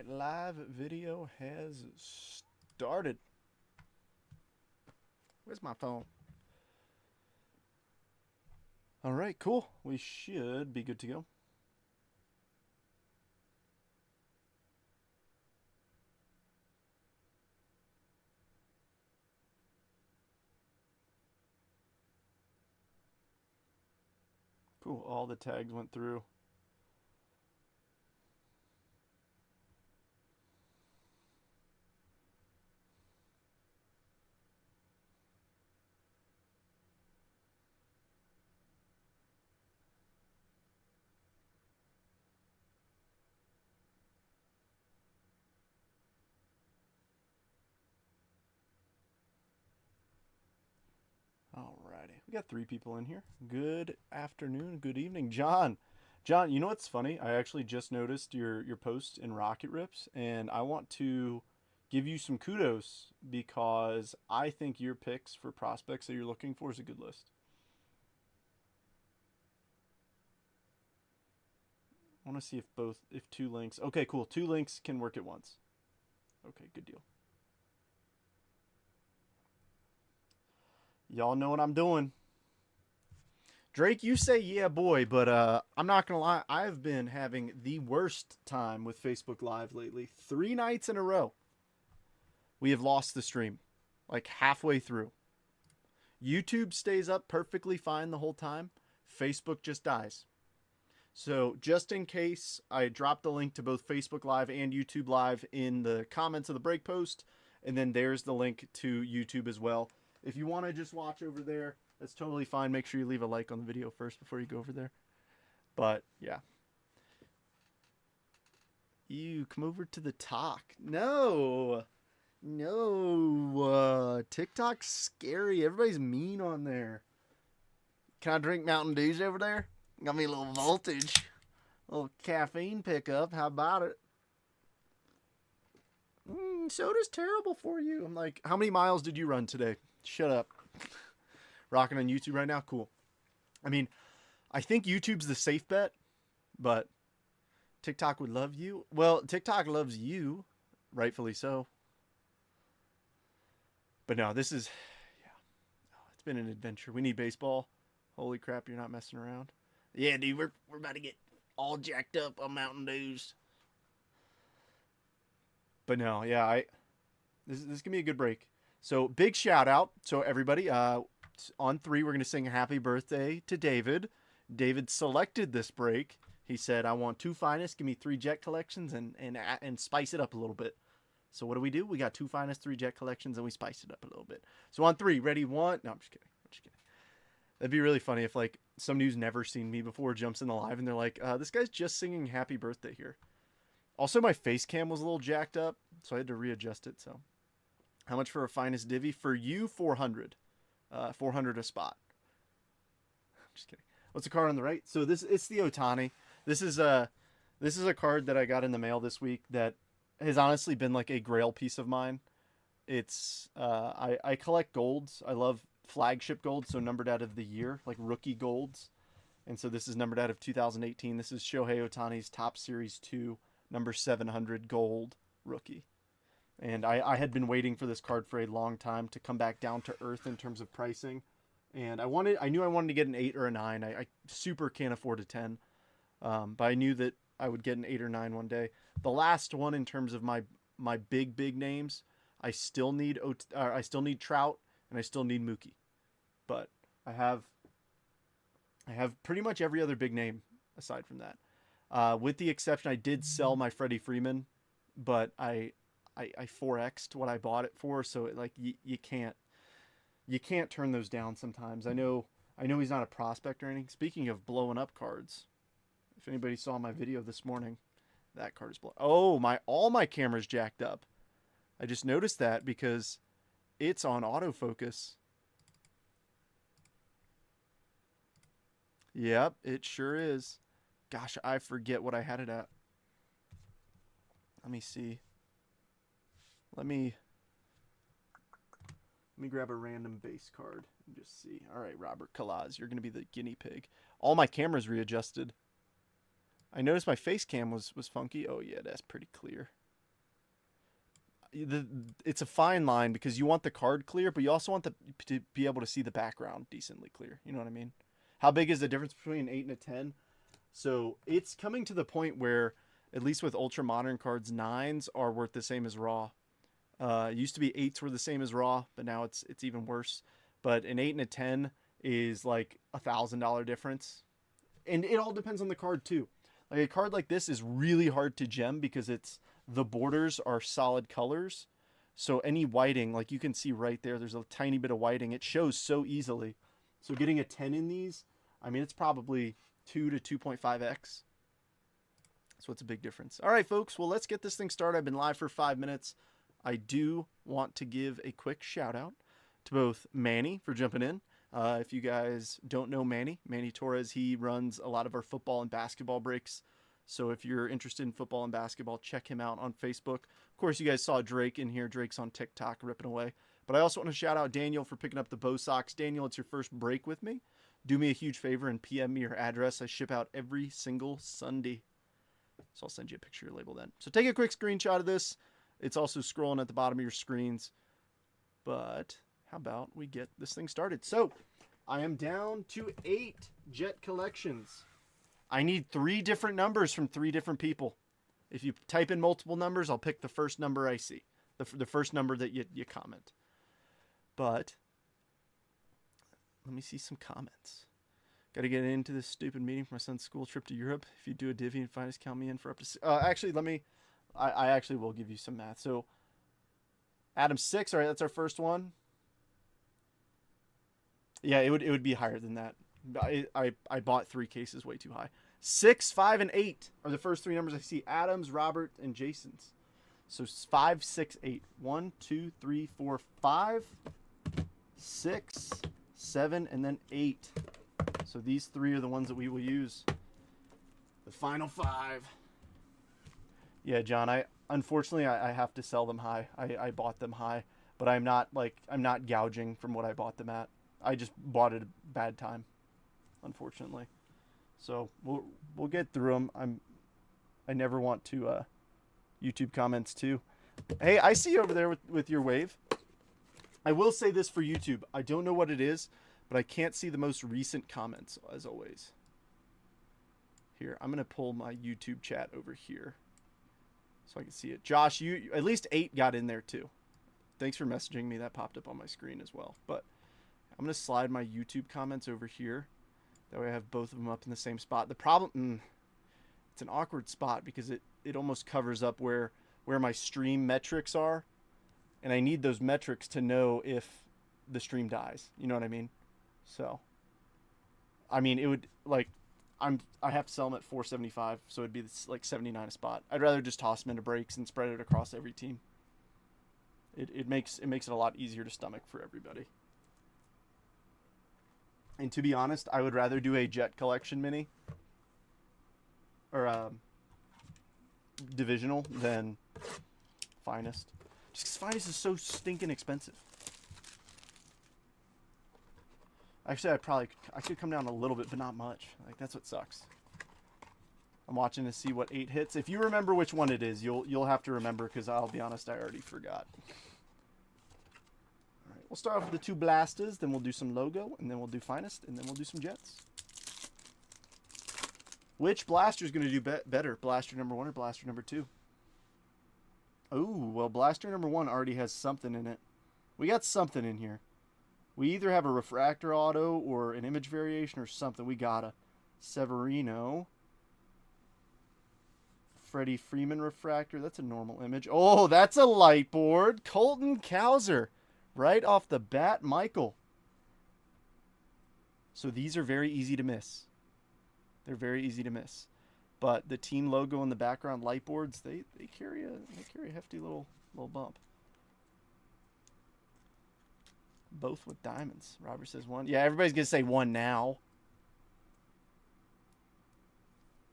right, live video has started. Where's my phone? All right, cool. We should be good to go. Cool, all the tags went through. Alrighty, we got 3 people in here. Good afternoon, good evening, John. John, you know what's funny? I actually just noticed your post in Rocket Rips, and I want to give you some kudos because I think your picks for prospects that you're looking for is a good list. I want to see if 2 links. Okay, cool. 2 links can work at once. Okay, good deal. Y'all know what I'm doing. Drake, you say yeah, boy, but I'm not gonna lie. I've been having the worst time with Facebook Live lately. 3 nights in a row, we have lost the stream, like halfway through. YouTube stays up perfectly fine the whole time. Facebook just dies. So just in case, I dropped the link to both Facebook Live and YouTube Live in the comments of the break post, and then there's the link to YouTube as well. If you want to just watch over there, that's totally fine. Make sure you leave a like on the video first before you go over there. But yeah. You come over to the talk. No. No. TikTok's scary. Everybody's mean on there. Can I drink Mountain Dews over there? Got me a little voltage. A little caffeine pickup. How about it? Soda's terrible for you. I'm like, how many miles did you run today? Shut up. Rocking on YouTube right now? Cool. I mean, I think YouTube's the safe bet, but TikTok would love you. Well, TikTok loves you, rightfully so. But no, this is, yeah. Oh, it's been an adventure. We need baseball. Holy crap, you're not messing around. Yeah, dude, we're about to get all jacked up on Mountain Dews. But no, yeah, this is gonna be a good break. So big shout out. So everybody, on 3, we're gonna sing happy birthday to David. David selected this break. He said, "I want 2 finest. Give me 3 jet collections and spice it up a little bit." So what do? We got 2 finest, 3 jet collections, and we spiced it up a little bit. So on 3, ready, 1. No, I'm just kidding. I'm just kidding. That'd be really funny if like somebody who's never seen me before jumps in the live and they're like, "This guy's just singing happy birthday here." Also, my face cam was a little jacked up, so I had to readjust it. So, how much for a finest divvy? For you, 400. 400 a spot. I'm just kidding. What's the card on the right? So it's the Otani. This is a card that I got in the mail this week that has honestly been like a grail piece of mine. It's I collect golds. I love flagship golds, so numbered out of the year, like rookie golds. And so this is numbered out of 2018. This is Shohei Ohtani's Top Series 2, number 700 gold rookie. And I had been waiting for this card for a long time to come back down to earth in terms of pricing. And I knew I wanted to get an 8 or a 9. I super can't afford a 10. But I knew that I would get an 8 or 9 one day. The last one in terms of my big names, I still need Trout and I still need Mookie. But I have pretty much every other big name aside from that. With the exception, I did sell my Freddie Freeman, but I 4x'd what I bought it for, so you can't turn those down sometimes. I know he's not a prospect or anything. Speaking of blowing up cards, if anybody saw my video this morning, that card is blown. Oh, all my cameras jacked up. I just noticed that because it's on autofocus. Yep, it sure is. Gosh, I forget what I had it at. Let me see. Let me grab a random base card and just see. All right, Robert Kalaz, you're going to be the guinea pig. All my cameras readjusted. I noticed my face cam was funky. Oh, yeah, that's pretty clear. it's a fine line because you want the card clear, but you also want to be able to see the background decently clear. You know what I mean? How big is the difference between an 8 and a 10? So it's coming to the point where, at least with ultra modern cards, 9s are worth the same as raw. It used to be 8s were the same as raw, but now it's even worse. But an 8 and a 10 is like $1,000 difference, and it all depends on the card too. Like a card like this is really hard to gem because the borders are solid colors. So any whiting, like you can see right there, there's a tiny bit of whiting. It shows so easily. So getting a 10 in these, I mean, it's probably 2 to 2.5x. So it's a big difference. All right, folks. Well, let's get this thing started. I've been live for 5 minutes. I do want to give a quick shout out to both Manny for jumping in. If you guys don't know Manny Torres, he runs a lot of our football and basketball breaks. So if you're interested in football and basketball, check him out on Facebook. Of course, you guys saw Drake in here. Drake's on TikTok ripping away. But I also want to shout out Daniel for picking up the Bo socks. Daniel, it's your first break with me. Do me a huge favor and PM me your address. I ship out every single Sunday. So I'll send you a picture of your label then. So take a quick screenshot of this. It's also scrolling at the bottom of your screens. But how about we get this thing started? So I am down to 8 jet collections. I need 3 different numbers from 3 different people. If you type in multiple numbers, I'll pick the first number I see. The first number that you comment. But let me see some comments. Got to get into this stupid meeting for my son's school trip to Europe. If you do a divvy and finance, count me in for up to... actually, I actually will give you some math. So, Adam 6, all right, that's our first one. Yeah, it would be higher than that. I bought 3 cases way too high. 6, 5, and 8 are the first 3 numbers I see. Adam's, Robert, and Jason's. So 5, 6, 8. 1, 2, 3, 4, 5, 6, 7, and then 8. So these 3 are the ones that we will use. The final 5. Yeah, John, unfortunately I have to sell them high. I bought them high, but I'm not gouging from what I bought them at. I just bought it at a bad time, unfortunately. So we'll get through them. I never want to YouTube comments too. Hey, I see you over there with your wave. I will say this for YouTube. I don't know what it is, but I can't see the most recent comments as always. Here, I'm gonna pull my YouTube chat over here so I can see it. Josh, you at least 8 got in there too. Thanks for messaging me. That popped up on my screen as well. But I'm going to slide my YouTube comments over here. That way I have both of them up in the same spot. The problem, it's an awkward spot because it almost covers up where my stream metrics are. And I need those metrics to know if the stream dies. You know what I mean? So, I mean, it would, like, I have to sell them at 475, so it'd be like 79 a spot. I'd rather just toss them into breaks and spread it across every team. It makes it a lot easier to stomach for everybody. And to be honest, I would rather do a jet collection mini or divisional than finest. Just because finest is so stinking expensive. Actually, I could come down a little bit, but not much. Like, that's what sucks. I'm watching to see what 8 hits. If you remember which one it is, you'll have to remember because I'll be honest, I already forgot. All right, we'll start off with the 2 blasters, then we'll do some logo, and then we'll do finest, and then we'll do some jets. Which blaster is going to do better, blaster number 1 or blaster number 2? Oh, well, blaster number 1 already has something in it. We got something in here. We either have a refractor auto or an image variation or something. We got a Severino. Freddie Freeman refractor. That's a normal image. Oh, that's a light board. Colton Cowser. Right off the bat, Michael. So these are very easy to miss. They're very easy to miss. But the team logo in the background light boards, they carry a hefty little bump. Both with diamonds. Robert says 1. Yeah, everybody's gonna say 1 now.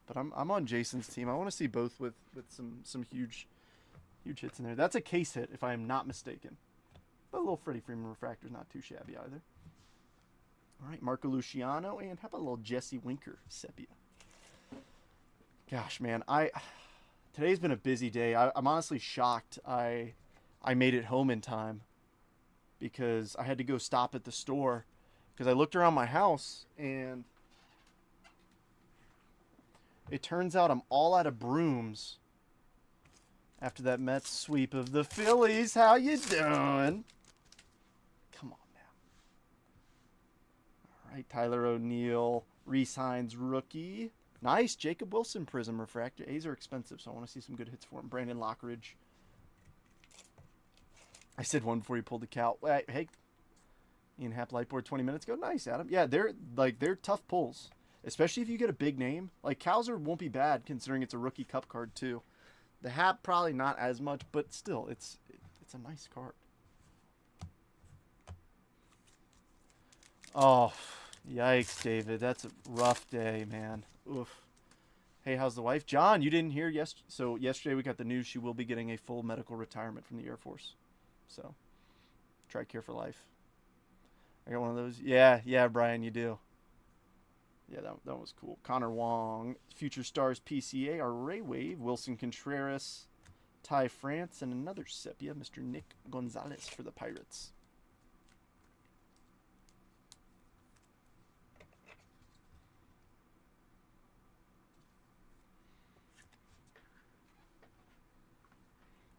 But I'm on Jason's team. I want to see both with some huge hits in there. That's a case hit, if I am not mistaken. But a little Freddie Freeman refractor is not too shabby either. All right, Marco Luciano, and how about a little Jesse Winker sepia? Gosh, man, today's been a busy day. I'm honestly shocked. I I made it home in time because I had to go stop at the store because I looked around my house and it turns out I'm all out of brooms after that Mets sweep of the Phillies. How you doing? Come on now. All right, Tyler O'Neill re-signs rookie. Nice. Jacob Wilson Prism Refractor. A's are expensive, so I want to see some good hits for him. Brandon Lockridge. I said one before you pulled the cow. Hey, Ian Happ Lightboard 20 minutes ago. Nice, Adam. Yeah, they're tough pulls, especially if you get a big name. Like Cowser won't be bad considering it's a rookie cup card too. The Happ probably not as much, but still, it's a nice card. Oh, yikes, David. That's a rough day, man. Oof. Hey, how's the wife? John, you didn't hear yesterday. So yesterday we got the news she will be getting a full medical retirement from the Air Force. So, TRICARE for life. I got one of those. Yeah, Brian, you do. Yeah, that was cool. Connor Wong, Future Stars PCA, our Ray Wave, Wilson Contreras, Ty France, and another sepia, Mr. Nick Gonzalez for the Pirates.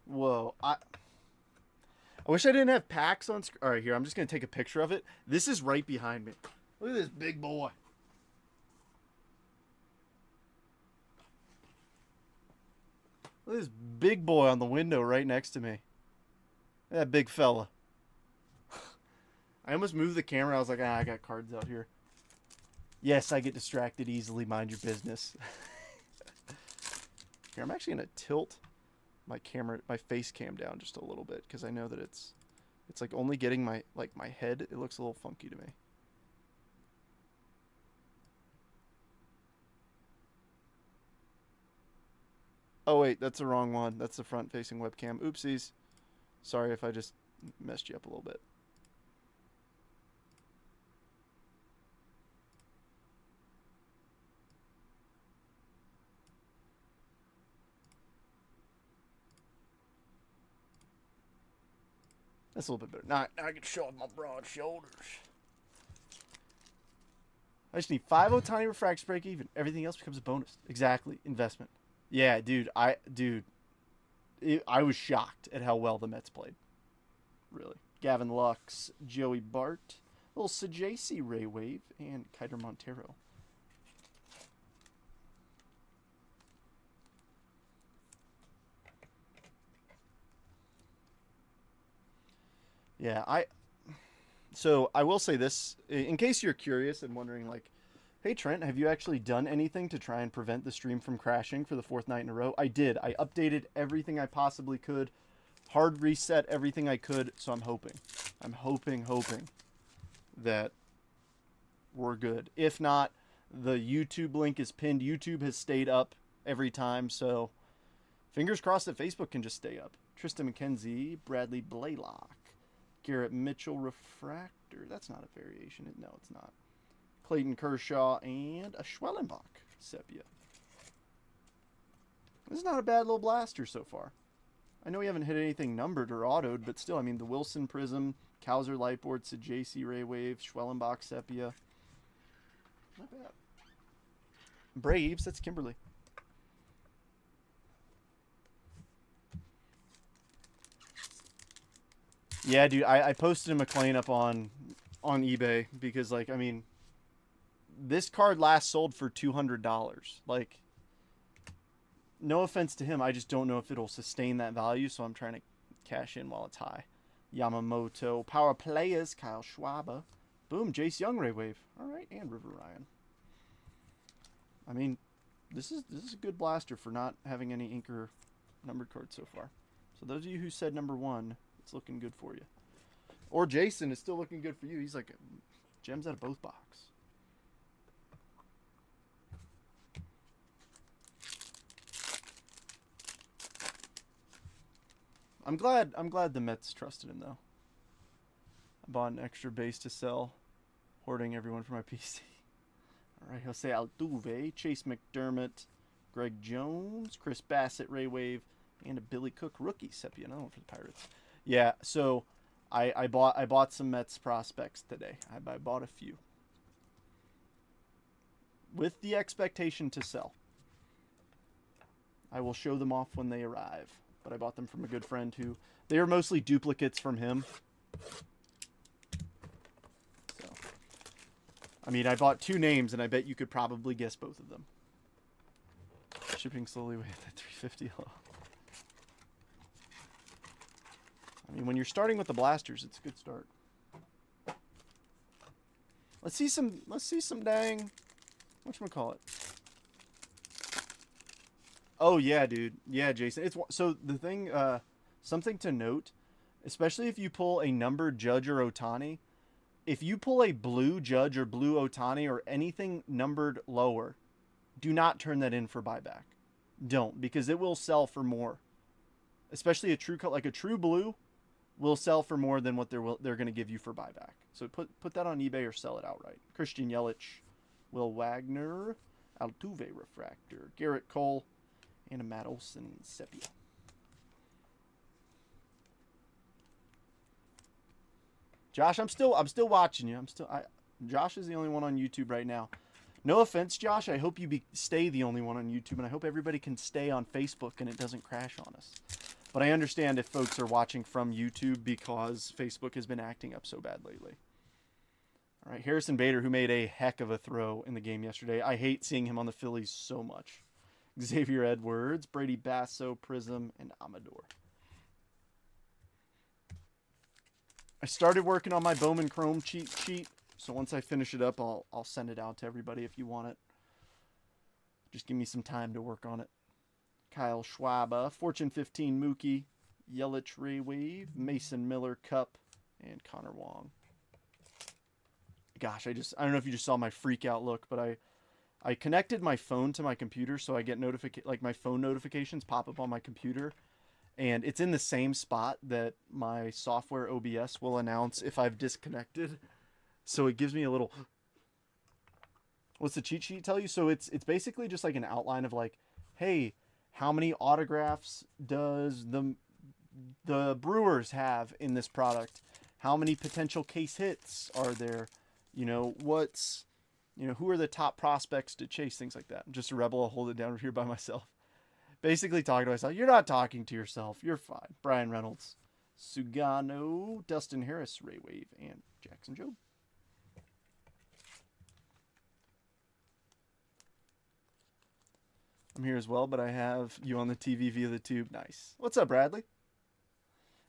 Whoa, I wish I didn't have packs on screen. All right, here, I'm just going to take a picture of it. This is right behind me. Look at this big boy. Look at this big boy on the window right next to me. That big fella. I almost moved the camera. I was like, I got cards out here. Yes, I get distracted easily. Mind your business. Here, I'm actually going to tilt my face cam down just a little bit because I know that it's like only getting my head. It looks a little funky to me. Oh wait, that's the wrong one. That's the front facing webcam. Oopsies. Sorry if I just messed you up a little bit. That's a little bit better. Now I can show off my broad shoulders. I just need 5 Ohtani refracts break even. Everything else becomes a bonus. Exactly. Investment. Yeah, dude. I was shocked at how well the Mets played. Really. Gavin Lux, Joey Bart, little Sajasi Ray Wave, and Kiter Montero. Yeah, so I will say this, in case you're curious and wondering, like, hey, Trent, have you actually done anything to try and prevent the stream from crashing for the 4th night in a row? I did. I updated everything I possibly could, hard reset everything I could, so I'm hoping that we're good. If not, the YouTube link is pinned. YouTube has stayed up every time, so fingers crossed that Facebook can just stay up. Tristan McKenzie, Bradley Blaylock, Garrett Mitchell Refractor. That's not a variation. No, it's not. Clayton Kershaw and a Schwellenbach sepia. This is not a bad little blaster so far. I know we haven't hit anything numbered or autoed, but still, I mean, the Wilson Prism, Cowser Lightboard, Sajasi Ray Wave, Schwellenbach sepia. Not bad. Braves, that's Kimberly. Yeah, dude, I posted a McLean up on eBay because, like, I mean, this card last sold for $200. Like, no offense to him, I just don't know if it'll sustain that value, so I'm trying to cash in while it's high. Yamamoto, Power Players, Kyle Schwaber. Boom, Jace Young Ray Wave. All right, and River Ryan. I mean, this is a good blaster for not having any Inker numbered cards so far. So those of you who said number 1, it's looking good for you. Or Jason is still looking good for you. He's like gems out of both box. I'm glad the Mets trusted him though. I bought an extra base to sell, hoarding everyone for my PC. All right, Jose Altuve, Chase McDermott, Greg Jones, Chris Bassett, Ray Wave, and a Billy Cook rookie sepia. Another one for the Pirates. Yeah, so I bought some Mets prospects today. I bought a few with the expectation to sell. I will show them off when they arrive. But I bought them from a good friend who they are mostly duplicates from him. So, I mean, I bought 2 names, and I bet you could probably guess both of them. Shipping slowly away at 350. I mean, when you're starting with the blasters, it's a good start. Let's see some dang, whatchamacallit. Oh yeah, dude. Yeah, Jason. It's so the thing. Something to note, especially if you pull a numbered Judge or Otani. If you pull a blue Judge or blue Otani or anything numbered lower, do not turn that in for buyback. Don't, because it will sell for more. Especially a true color, like a true blue, will sell for more than what they're going to give you for buyback. So put that on eBay or sell it outright. Christian Yelich, Will Wagner, Altuve refractor, Garrett Cole, and a Matt Olson sepia. Josh, I'm still watching you. Josh is the only one on YouTube right now. No offense, Josh. I hope you stay the only one on YouTube, and I hope everybody can stay on Facebook and it doesn't crash on us. But I understand if folks are watching from YouTube because Facebook has been acting up so bad lately. All right, Harrison Bader, who made a heck of a throw in the game yesterday. I hate seeing him on the Phillies so much. Xavier Edwards, Brady Basso, Prism, and Amador. I started working on my Bowman Chrome cheat sheet, so once I finish it up, I'll send it out to everybody if you want it. Just give me some time to work on it. Kyle Schwab, Fortune 15 Mookie, Yelich Ray Wave, Mason Miller Cup, and Connor Wong. Gosh, I don't know if you just saw my freak out look, but I connected my phone to my computer, so I get my phone notifications pop up on my computer, and it's in the same spot that my software OBS will announce if I've disconnected. So it gives me a little. What's the cheat sheet tell you? So it's basically just like an outline of like, hey, how many autographs does the Brewers have in this product? How many potential case hits are there? Who are the top prospects to chase? Things like that. I'm just a rebel. I'll hold it down here by myself. Basically talking to myself. You're not talking to yourself. You're fine. Brian Reynolds, Sugano, Dustin Harris, Ray Wave, and Jackson Jobe. I'm here as well, but I have you on the TV via the tube. Nice. What's up, Bradley?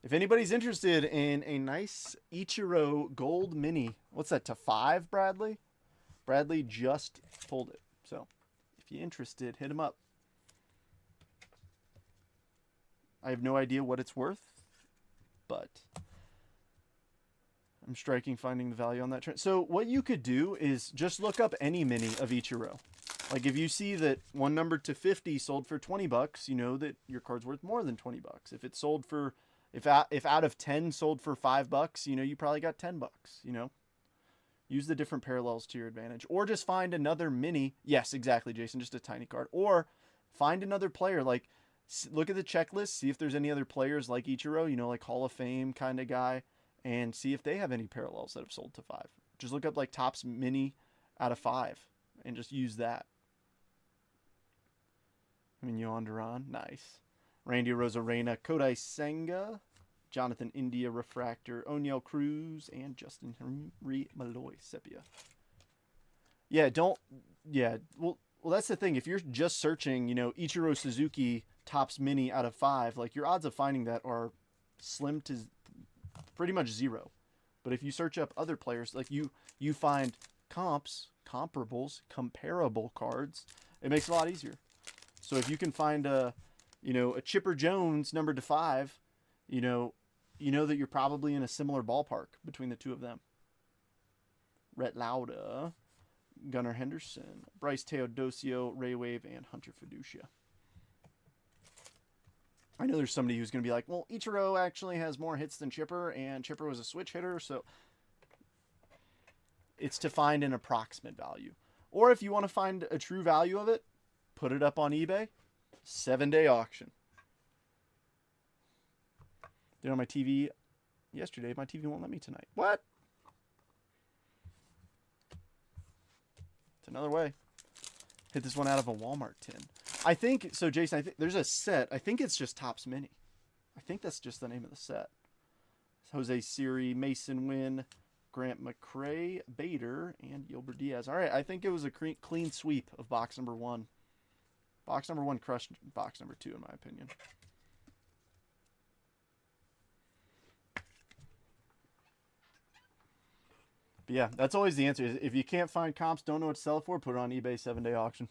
If anybody's interested in a nice Ichiro Gold Mini, what's that, to 5, Bradley? Bradley just pulled it. So if you're interested, hit him up. I have no idea what it's worth, but I'm finding the value on that trend. So what you could do is just look up any mini of Ichiro. Like if you see that one numbered to 50 sold for $20, you know that your card's worth more than $20. If it sold for, if out of 10 sold for $5, you know, you probably got $10, you know. Use the different parallels to your advantage. Or just find another mini. Yes, exactly, Jason, just a tiny card. Or find another player. Like, look at the checklist, see if there's any other players like Ichiro, you know, like Hall of Fame kind of guy, and see if they have any parallels that have sold to 5. Just look up like Topps Mini out of 5 and just use that. Mignon Duran, nice. Randy Rosarena, Kodai Senga, Jonathan India Refractor, O'Neal Cruz, and Justin Henry Malloy Sepia. Well, that's the thing. If you're just searching, you know, Ichiro Suzuki Topps Mini out of 5, like your odds of finding that are slim to pretty much 0. But if you search up other players, like you find comparables, comparable cards, it makes it a lot easier. So if you can find a Chipper Jones numbered to 5, you know that you're probably in a similar ballpark between the two of them. Rhett Lauda, Gunnar Henderson, Bryce Teodosio, Ray Wave, and Hunter Fiducia. I know there's somebody who's going to be like, well, Ichiro actually has more hits than Chipper, and Chipper was a switch hitter, so it's to find an approximate value. Or if you want to find a true value of it, put it up on eBay, 7-day auction. Did it on my TV yesterday. My TV won't let me tonight. What? It's another way. Hit this one out of a Walmart tin. I think, so Jason, I think there's a set. I think it's just Topps Mini. I think that's just the name of the set. Jose Siri, Mason Wynn, Grant McCrae, Bader, and Gilbert Diaz. All right, I think it was a clean sweep of box number 1. Box number 1 crushed box number 2, in my opinion. But yeah, that's always the answer. If you can't find comps, don't know what to sell it for, put it on eBay 7-day auction.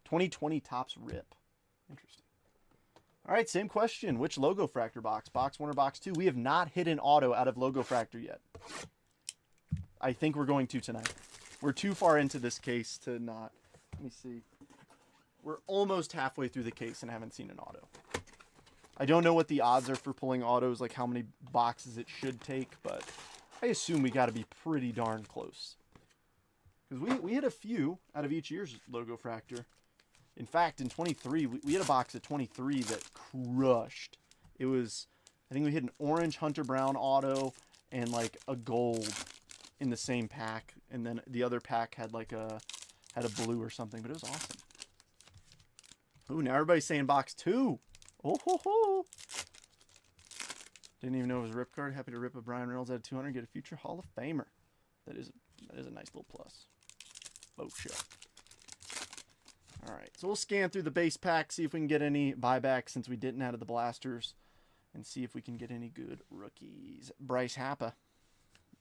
2020 Topps Rip. Interesting. All right, same question. Which logo fractor box? Box 1 or box 2? We have not hit an auto out of logo fractor yet. I think we're going to tonight. We're too far into this case to not. Let me see. We're almost halfway through the case and haven't seen an auto. I don't know what the odds are for pulling autos, like how many boxes it should take, but I assume we got to be pretty darn close. Because we hit a few out of each year's logo fractor. In fact, in 23, we had a box of 23 that crushed. It was, I think we hit an orange Hunter Brown auto and like a gold in the same pack. And then the other pack had like a blue or something, but it was awesome. Ooh, now everybody's saying box 2. Oh, ho, ho. Didn't even know it was a rip card. Happy to rip a Brian Reynolds at 200, get a future Hall of Famer. That is a nice little plus. Oh, shit. All right, so we'll scan through the base pack, see if we can get any buyback since we didn't out of the blasters, and see if we can get any good rookies. Bryce Happa,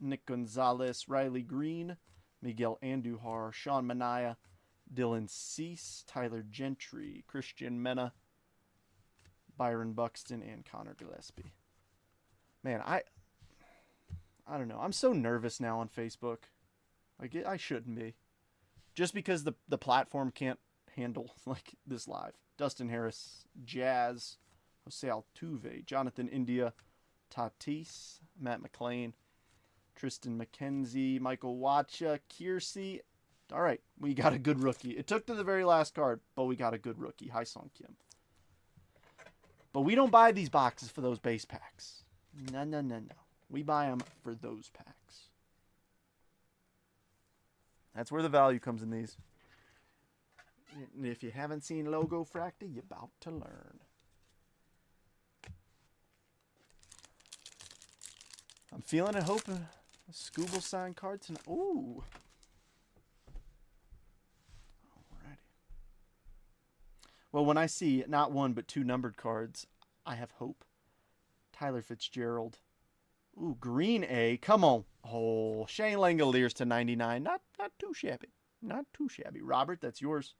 Nick Gonzalez, Riley Green, Miguel Andujar, Sean Manaea, Dylan Cease, Tyler Gentry, Christian Mena, Byron Buxton, and Connor Gillespie. Man, I don't know. I'm so nervous now on Facebook. Like, I shouldn't be. Just because the platform can't handle like this live. Dustin Harris, Jazz, Jose Altuve, Jonathan India, Tatis, Matt McClain, Tristan McKenzie, Michael Wacha, Kiersey. All right, we got a good rookie. It took to the very last card, but we got a good rookie. Hi-Sung Kim. But we don't buy these boxes for those base packs. No. We buy them for those packs. That's where the value comes in these. And if you haven't seen Logo Fractor, you're about to learn. I'm feeling and hoping a Scooble signed card tonight. Ooh. Alrighty. Well, when I see not 1 but 2 numbered cards, I have hope. Tyler Fitzgerald. Ooh, green A. Come on. Oh, Shane Langoliers to 99. Not too shabby. Not too shabby. Robert, that's yours.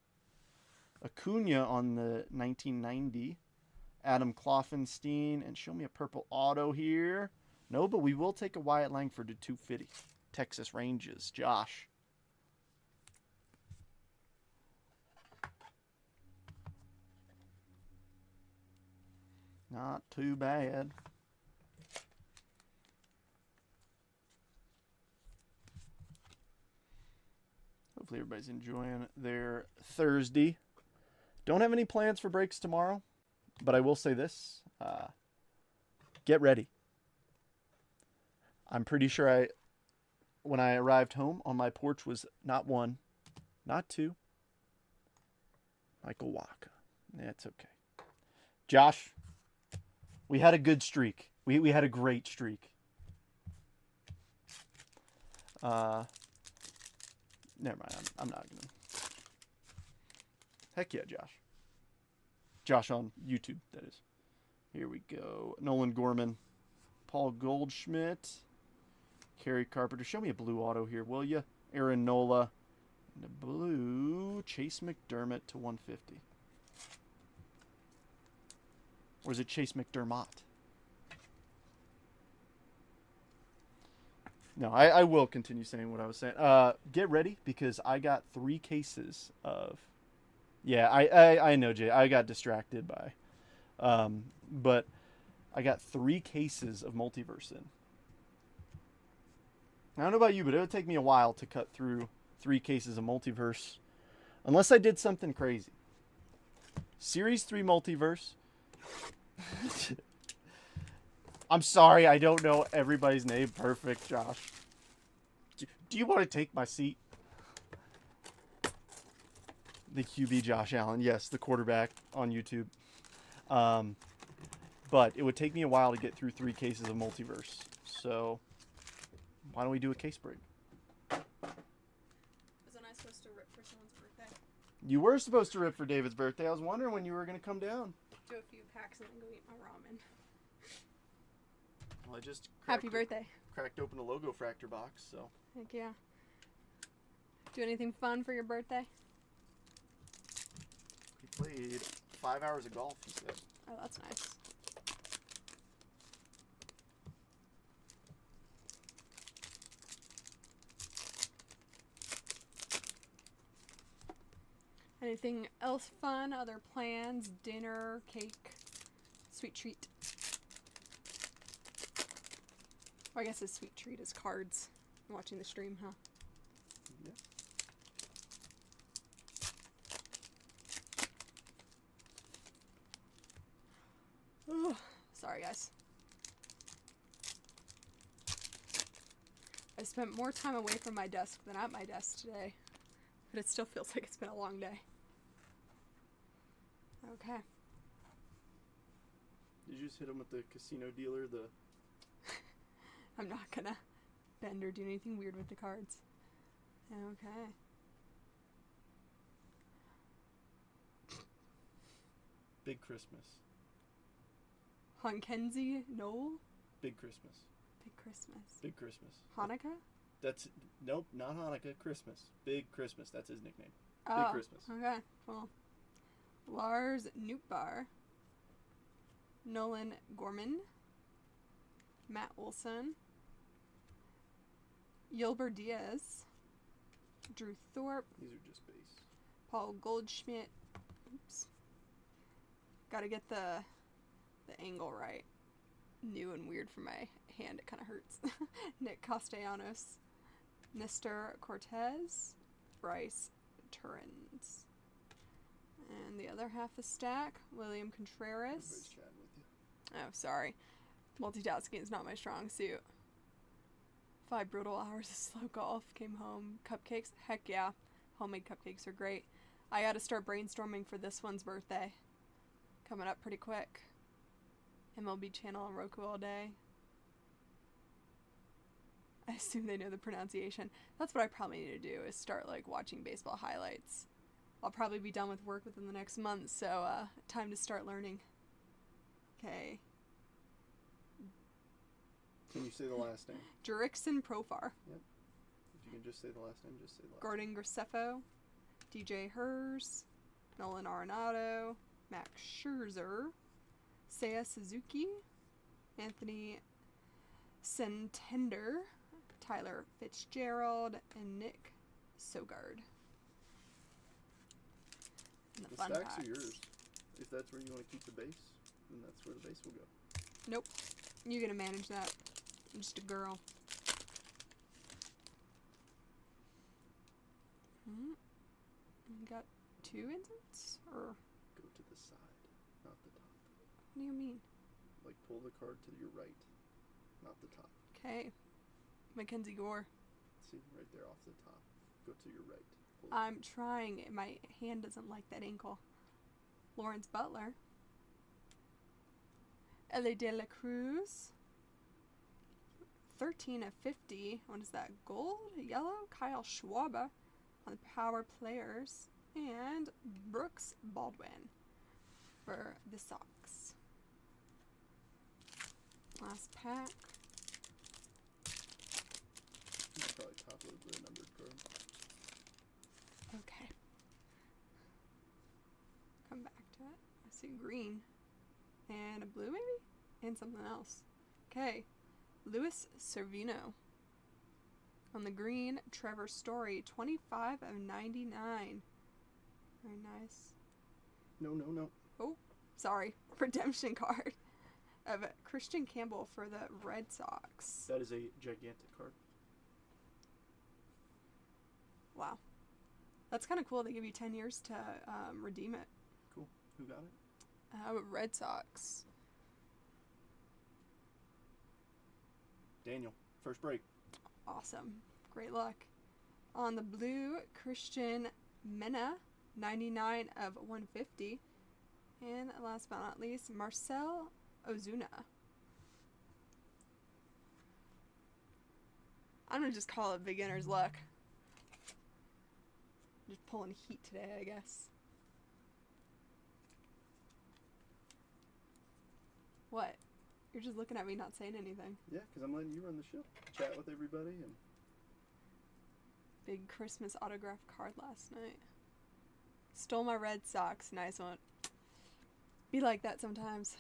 Acuna on the 1990. Adam Kloffenstein. And show me a purple auto here. No, but we will take a Wyatt Langford to 250. Texas Rangers. Josh. Not too bad. Hopefully everybody's enjoying their Thursday. Don't have any plans for breaks tomorrow, but I will say this. Get ready. I'm pretty sure when I arrived home on my porch was not 1, not 2. Michael Wacha. That's okay. Josh, we had a good streak. We had a great streak. Never mind. I'm not going to. Heck yeah, Josh. Josh on YouTube, that is. Here we go. Nolan Gorman. Paul Goldschmidt. Kerry Carpenter. Show me a blue auto here, will you? Aaron Nola. And a blue Chase McDermott to 150. Or is it Chase McDermott? No, I will continue saying what I was saying. Get ready because I got 3 cases of... Yeah, I know, Jay. I got distracted by... but I got 3 cases of Multiverse in. I don't know about you, but it would take me a while to cut through 3 cases of Multiverse. Unless I did something crazy. Series 3 Multiverse. I'm sorry, I don't know everybody's name perfect, Josh. Do you want to take my seat? The QB Josh Allen, yes, the quarterback on YouTube. But it would take me a while to get through 3 cases of Multiverse. So why don't we do a case break? Wasn't I supposed to rip for someone's birthday? You were supposed to rip for David's birthday. I was wondering when you were going to come down. Do a few packs and then go eat my ramen. Well, I just Happy birthday. Cracked open a logo fractor box, so. Heck yeah. Do anything fun for your birthday? We played 5 hours of golf, he said. Oh, that's nice. Anything else fun? Other plans? Dinner? Cake? Sweet treat? Well, I guess a sweet treat is cards. Watching the stream, huh? Yeah. Ugh. Sorry, guys. I spent more time away from my desk than at my desk today, but it still feels like it's been a long day. Okay. Did you just hit him with the casino dealer? I'm not gonna bend or do anything weird with the cards. Okay. Big Christmas. Hunkenzie Noel? Big Christmas. Big Christmas. Big Christmas. Hanukkah? That's nope, not Hanukkah. Christmas. Big Christmas. That's his nickname. Oh, Big Christmas. Okay. Well, Lars Nootbaar, Nolan Gorman, Matt Wilson, Yilber Diaz, Drew Thorpe, These are just base. Paul Goldschmidt. Oops. Gotta get the angle right. New and weird for my hand. It kind of hurts. Nick Castellanos, Nestor Cortez, Bryce Turins. And the other half of the stack, William Contreras. Everybody's chatting with you. Oh, sorry. Multitasking is not my strong suit. 5 brutal hours of slow golf. Came home. Cupcakes? Heck yeah. Homemade cupcakes are great. I gotta start brainstorming for this one's birthday. Coming up pretty quick. MLB channel on Roku all day. I assume they know the pronunciation. That's what I probably need to do, is start like watching baseball highlights. I'll probably be done with work within the next month, so time to start learning. Okay. Can you say the last name? Jerickson Profar. Yep. If you can just say the last name, just say the last Gordon Graceffo. DJ Hers. Nolan Arenado. Max Scherzer. Seiya Suzuki. Anthony Sentender. Tyler Fitzgerald. And Nick Sogard. And The fun stacks packs. are yours. If that's where you want to keep the base, then that's where the base will go. Nope. You're gonna manage that. I'm just a girl. Got 2 inserts? Or Go to the side, not the top. what do you mean? Like pull the card to your right, not the top. Okay. Mackenzie Gore. See, right there off the top. Go to your right. Pull it. I'm trying. My hand doesn't like that ankle. Lawrence Butler. Ellie De La Cruz. 13 of 50. What is that? Gold? Yellow? Kyle Schwarber on the power players. And Brooks Baldwin for the Sox. Last pack. You should probably top load the numbered card. Okay. Come back to it. I see green. And a blue maybe? And something else. Okay. Luis Servino. On the green, Trevor Story. 25 of 99. Very nice. No. Oh, sorry. Redemption card of Christian Campbell for the Red Sox. That is a gigantic card. Wow. That's kind of cool. They give you 10 years to redeem it. Cool. Who got it? Red Sox. Daniel, first break. Awesome. Great luck. On the blue, Christian Mena, 99 of 150. And last but not least, Marcel Ozuna. I'm going to just call it beginner's luck. Just pulling heat today, I guess. What? You're just looking at me not saying anything. Yeah, because I'm letting you run the show. Chat with everybody. And Big Christmas autograph card last night. Stole my Red Sox. Nice one. Be like that sometimes.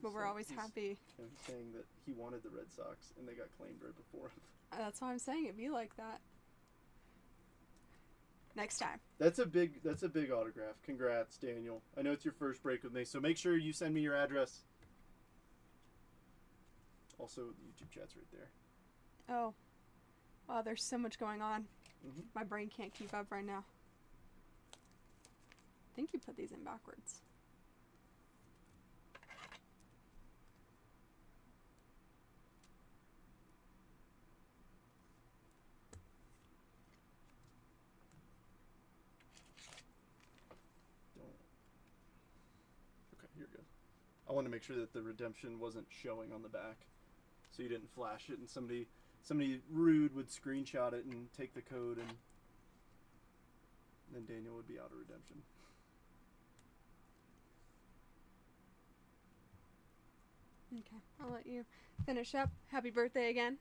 But we're always happy. He's saying that he wanted the Red Sox and they got claimed right before him. That's why I'm saying it be like that. Next time. That's a big autograph. Congrats, Daniel. I know it's your first break with me, so make sure you send me your address. Also, the YouTube chat's right there. Oh. Wow, there's so much going on. Mm-hmm. My brain can't keep up right now. I think you put these in backwards. Okay, here it goes. I want to make sure that the redemption wasn't showing on the back, so you didn't flash it and somebody rude would screenshot it and take the code, and then Daniel would be out of redemption. Okay, I'll let you finish up. Happy birthday again.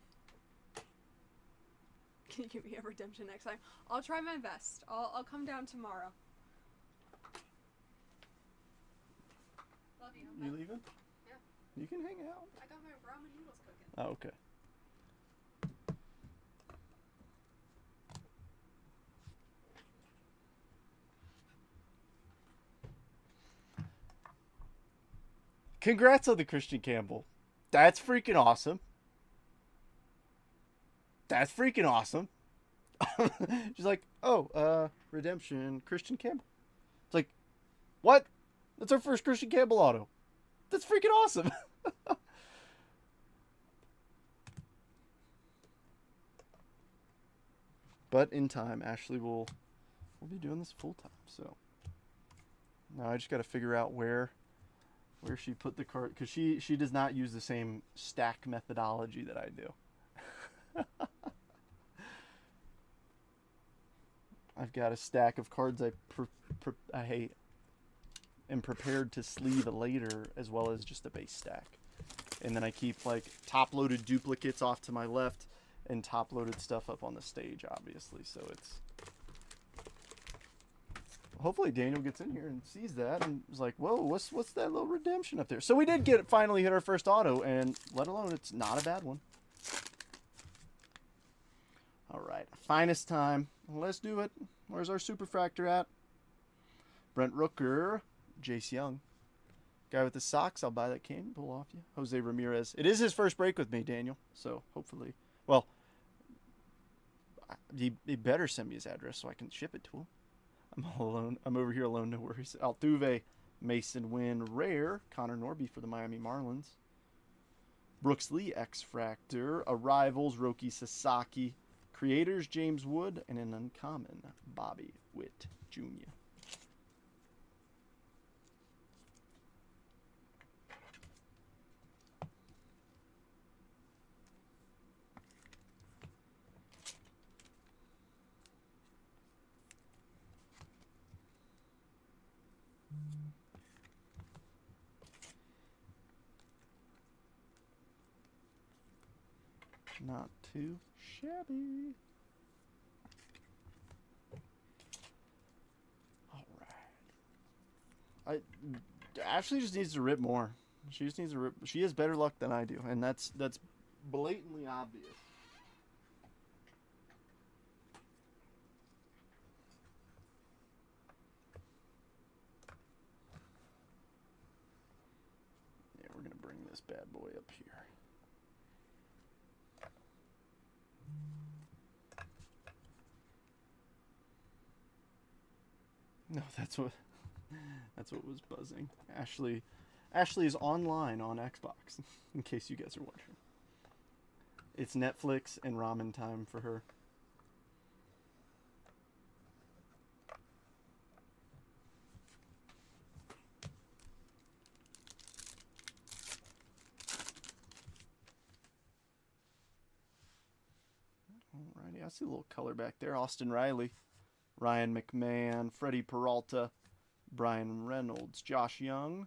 Can you give me a redemption next time? I'll try my best. I'll come down tomorrow. Love you. You leaving? Yeah. You can hang out. I got my ramen noodles cooking. Oh, okay. Congrats on the Christian Campbell. That's freaking awesome. That's freaking awesome. She's like, oh, redemption, Christian Campbell. It's like, what? That's our first Christian Campbell auto. That's freaking awesome. But in time, Ashley will be doing this full time. So now I just got to figure out where she put the card, because she does not use the same stack methodology that I do. I've got a stack of cards I am prepared to sleeve later, as well as just a base stack. And then I keep like top-loaded duplicates off to my left and top-loaded stuff up on the stage, obviously. So it's... Hopefully Daniel gets in here and sees that and is like, whoa, what's that little redemption up there? So we did finally hit our first auto, and let alone it's not a bad one. All right, finest time. Let's do it. Where's our superfractor at? Brent Rooker, Jace Young. Guy with the socks, I'll buy that can pull off you. Jose Ramirez. It is his first break with me, Daniel. So hopefully, well, he better send me his address so I can ship it to him. I'm all alone. I'm over here alone, no worries. Altuve, Mason Wynn, Rare, Connor Norby for the Miami Marlins. Brooks Lee, X-Fractor, Arrivals, Roki Sasaki, Creators, James Wood, and an uncommon, Bobby Witt Jr. Not too shabby. All right. Ashley just needs to rip more. She just needs to rip. She has better luck than I do, and that's blatantly obvious. Yeah, we're gonna bring this bad boy up here. No, that's what was buzzing. Ashley is online on Xbox, in case you guys are wondering. It's Netflix and ramen time for her. Alrighty, I see a little color back there. Austin Riley, Ryan McMahon, Freddie Peralta, Brian Reynolds, Josh Young.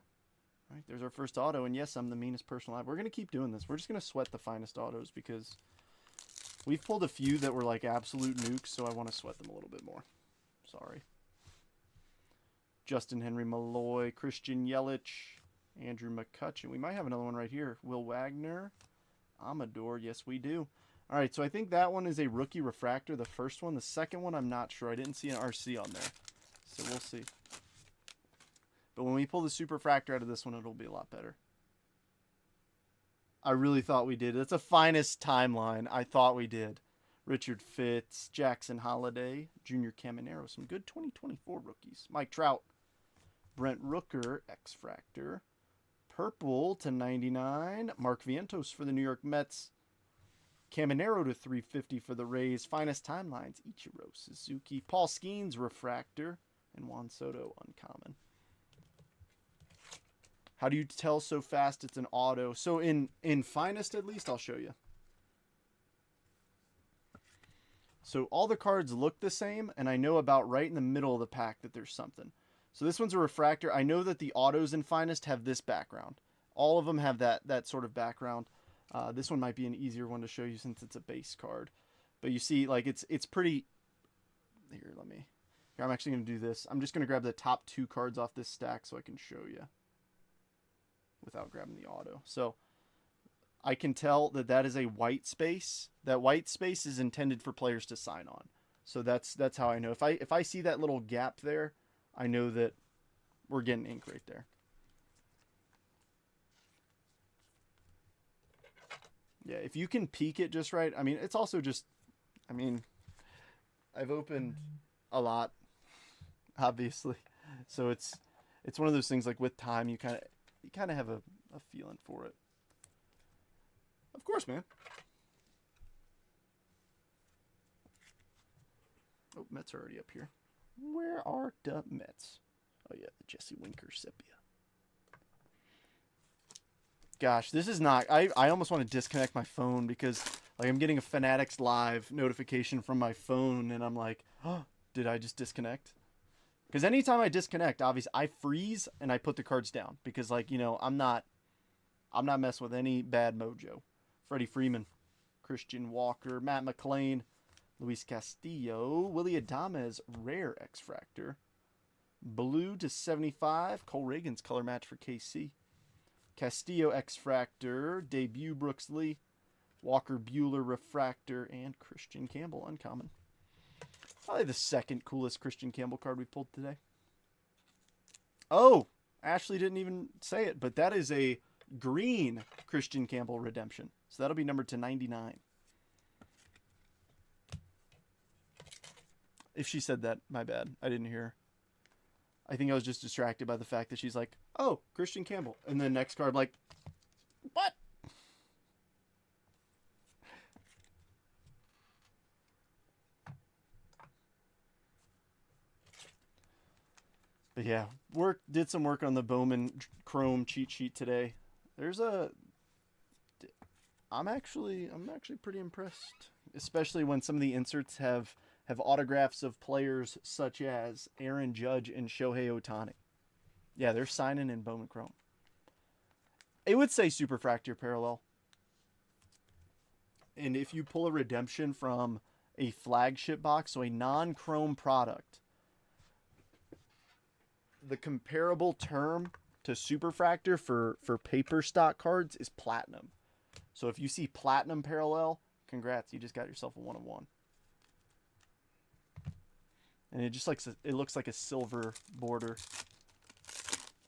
All right, there's our first auto, and yes, I'm the meanest person alive. We're going to keep doing this. We're just going to sweat the finest autos because we've pulled a few that were like absolute nukes, so I want to sweat them a little bit more. Sorry. Justin Henry Malloy, Christian Yelich, Andrew McCutcheon. We might have another one right here. Will Wagner, Amador. Yes, we do. All right, so I think that one is a rookie refractor, the first one. The second one, I'm not sure. I didn't see an RC on there, so we'll see. But when we pull the super fractor out of this one, it'll be a lot better. I really thought we did. That's a finest timeline. I thought we did. Richard Fitz, Jackson Holiday, Junior Caminero. Some good 2024 rookies. Mike Trout, Brent Rooker, X-Fractor. Purple to 99. Mark Vientos for the New York Mets. Caminero to 350 for the Rays. Finest timelines, Ichiro Suzuki. Paul Skeens, Refractor. And Juan Soto, Uncommon. How do you tell so fast it's an auto? So in finest, at least, I'll show you. So all the cards look the same, and I know about right in the middle of the pack that there's something. So this one's a refractor. I know that the autos in finest have this background. All of them have that sort of background. This one might be an easier one to show you since it's a base card. But you see, like it's pretty. Here, I'm actually going to do this. I'm just going to grab the top 2 cards off this stack so I can show you without grabbing the auto. So I can tell that is a white space. That white space is intended for players to sign on. So that's how I know. If I see that little gap there, I know that we're getting ink right there. Yeah, if you can peek it just right. I mean, it's also just, I've opened a lot, obviously. So it's one of those things like with time, you kind of have a feeling for it. Of course, man. Oh, Mets are already up here. Where are the Mets? Oh, yeah, the Jesse Winker Sepia. Gosh, this is not... I almost want to disconnect my phone because like I'm getting a Fanatics Live notification from my phone, and I'm like, oh, did I just disconnect? Because anytime I disconnect, obviously, I freeze and I put the cards down because, like, you know, I'm not messing with any bad mojo. Freddie Freeman, Christian Walker, Matt McClain, Luis Castillo, Willie Adames, rare X-Fractor. Blue to 75, Cole Reagan's color match for KC. Castillo X-Fractor, debut Brooks Lee, Walker Buehler Refractor, and Christian Campbell Uncommon. Probably the second coolest Christian Campbell card we pulled today. Oh, Ashley didn't even say it, but that is a green Christian Campbell redemption. So that'll be numbered to 99. If she said that, my bad. I didn't hear her. I think I was just distracted by the fact that she's like, oh, Christian Campbell. And then next card, like, what? But yeah, did some work on the Bowman Chrome cheat sheet today. I'm actually pretty impressed, especially when some of the inserts have autographs of players such as Aaron Judge and Shohei Ohtani. Yeah, they're signing in Bowman Chrome. It would say Superfractor Parallel. And if you pull a redemption from a flagship box, so a non-chrome product, the comparable term to Superfractor for paper stock cards is Platinum. So if you see Platinum Parallel, congrats, you just got yourself a 1-of-1. And it looks like a silver border.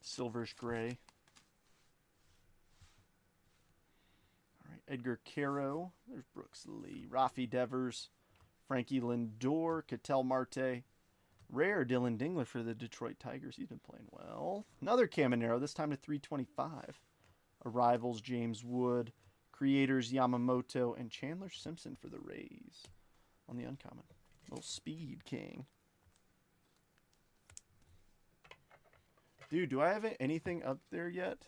Silverish gray. All right, Edgar Caro. There's Brooks Lee. Rafi Devers. Frankie Lindor. Ketel Marte. Rare Dylan Dingler for the Detroit Tigers. He's been playing well. Another Caminero, this time to 325. Arrivals James Wood. Creators Yamamoto and Chandler Simpson for the Rays on the uncommon. Little Speed King. Dude, do I have anything up there yet?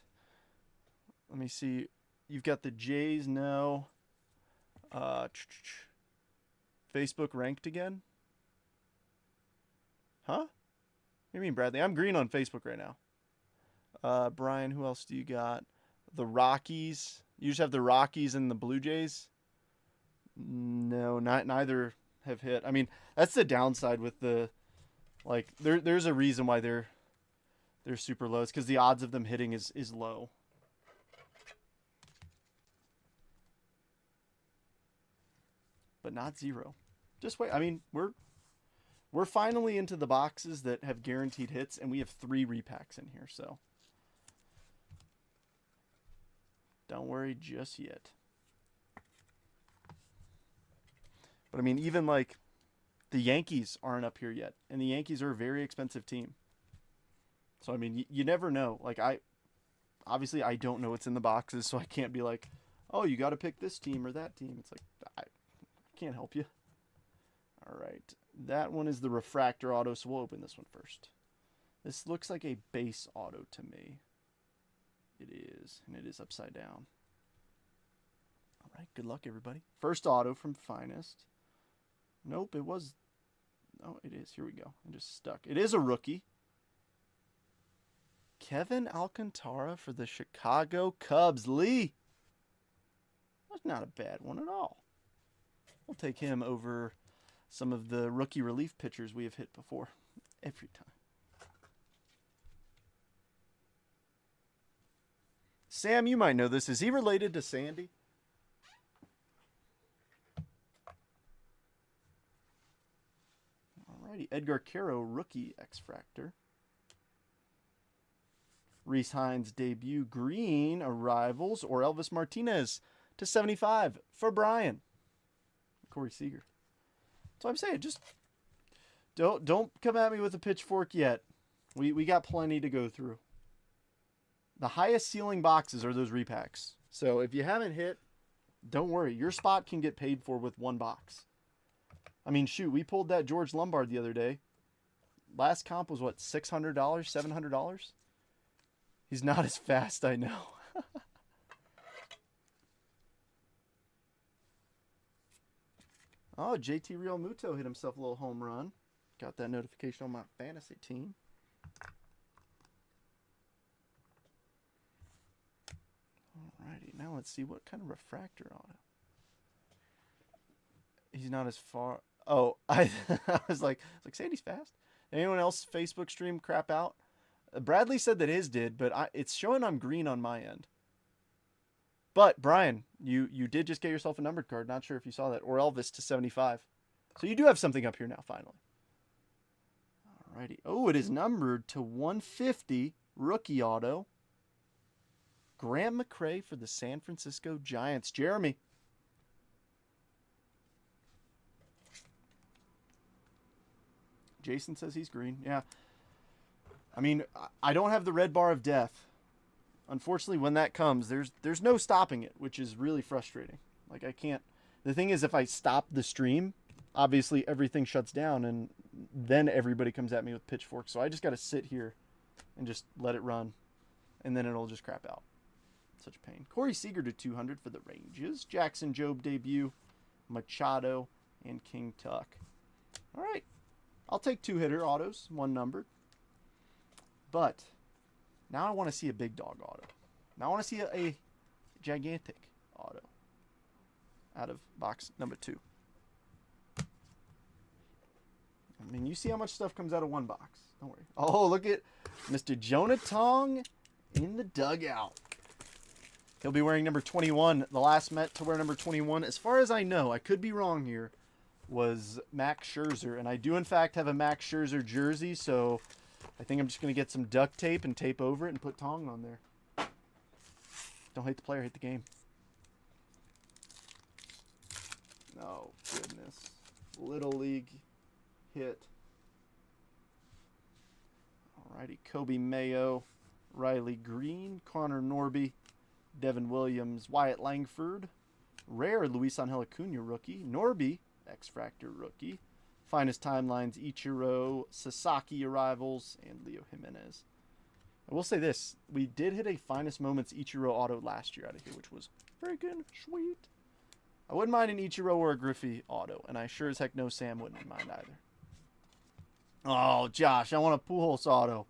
Let me see. You've got the Jays, no. Facebook ranked again? Huh? What do you mean, Bradley? I'm green on Facebook right now. Brian, who else do you got? The Rockies. You just have the Rockies and the Blue Jays? No, neither have hit. I mean, that's the downside with the, like, there's a reason why they're super low. It's because the odds of them hitting is low. But not zero. Just wait. I mean, we're finally into the boxes that have guaranteed hits, and we have 3 repacks in here, so don't worry just yet. But I mean, even like the Yankees aren't up here yet, and the Yankees are a very expensive team. So I mean, you never know. Like obviously I don't know what's in the boxes, so I can't be like, oh, you got to pick this team or that team. It's like I can't help you. All right, that one is the refractor auto, so we'll open this one first. This looks like a base auto to me. It is, and it is upside down. All right, good luck, everybody. First auto from Finest. Nope, it was. Oh, it is. Here we go. I just stuck. It is a rookie. Kevin Alcantara for the Chicago Cubs. Lee. That's not a bad one at all. We'll take him over some of the rookie relief pitchers we have hit before. Every time. Sam, you might know this. Is he related to Sandy? Alrighty. Edgar Caro, rookie X-Fractor. Reese Hines debut green arrivals, or Elvis Martinez to 75 for Brian. Corey Seager. So I'm saying, just don't come at me with a pitchfork yet. We got plenty to go through. The highest ceiling boxes are those repacks. So if you haven't hit, don't worry. Your spot can get paid for with one box. I mean, shoot, we pulled that George Lombard the other day. Last comp was what, $600, $700? He's not as fast, I know. Oh, JT Real Muto hit himself a little home run. Got that notification on my fantasy team. Alrighty, now let's see what kind of refractor auto. He's not as far. Oh, I was like Sandy's fast. Anyone else Facebook stream crap out? Bradley said that his did, but it's showing I'm green on my end. But Brian, you did just get yourself a numbered card. Not sure if you saw that, or Elvis to 75. So you do have something up here now, finally. Alrighty. Oh, it is numbered to 150. Rookie auto. Grant McCray for the San Francisco Giants. Jeremy. Jason says he's green. Yeah. I mean, I don't have the red bar of death. Unfortunately, when that comes, there's no stopping it, which is really frustrating. Like, I can't. The thing is, if I stop the stream, obviously everything shuts down, and then everybody comes at me with pitchforks. So I just got to sit here and just let it run, and then it'll just crap out. Such a pain. Corey Seager to 200 for the Rangers. Jackson Jobe debut. Machado and King Tuck. All right. I'll take 2-hitter autos, one numbered. But now I want to see a big dog auto. Now I want to see a gigantic auto out of box number 2. I mean, you see how much stuff comes out of one box. Don't worry. Oh, look at Mr. Jonah Tong in the dugout. He'll be wearing number 21. The last Met to wear number 21, as far as I know, I could be wrong here, was Max Scherzer. And I do, in fact, have a Max Scherzer jersey, so I think I'm just going to get some duct tape and tape over it and put Tong on there. Don't hate the player, hate the game. Oh, goodness. Little League hit. Alrighty, Kobe Mayo, Riley Green, Connor Norby, Devin Williams, Wyatt Langford. Rare, Luis Angel Acuna rookie. Norby, X-Fractor rookie. Finest Timelines, Ichiro, Sasaki arrivals, and Leo Jimenez. I will say this. We did hit a Finest Moments Ichiro auto last year out of here, which was freaking sweet. I wouldn't mind an Ichiro or a Griffey auto, and I sure as heck know Sam wouldn't mind either. Oh, Josh, I want a Pujols auto.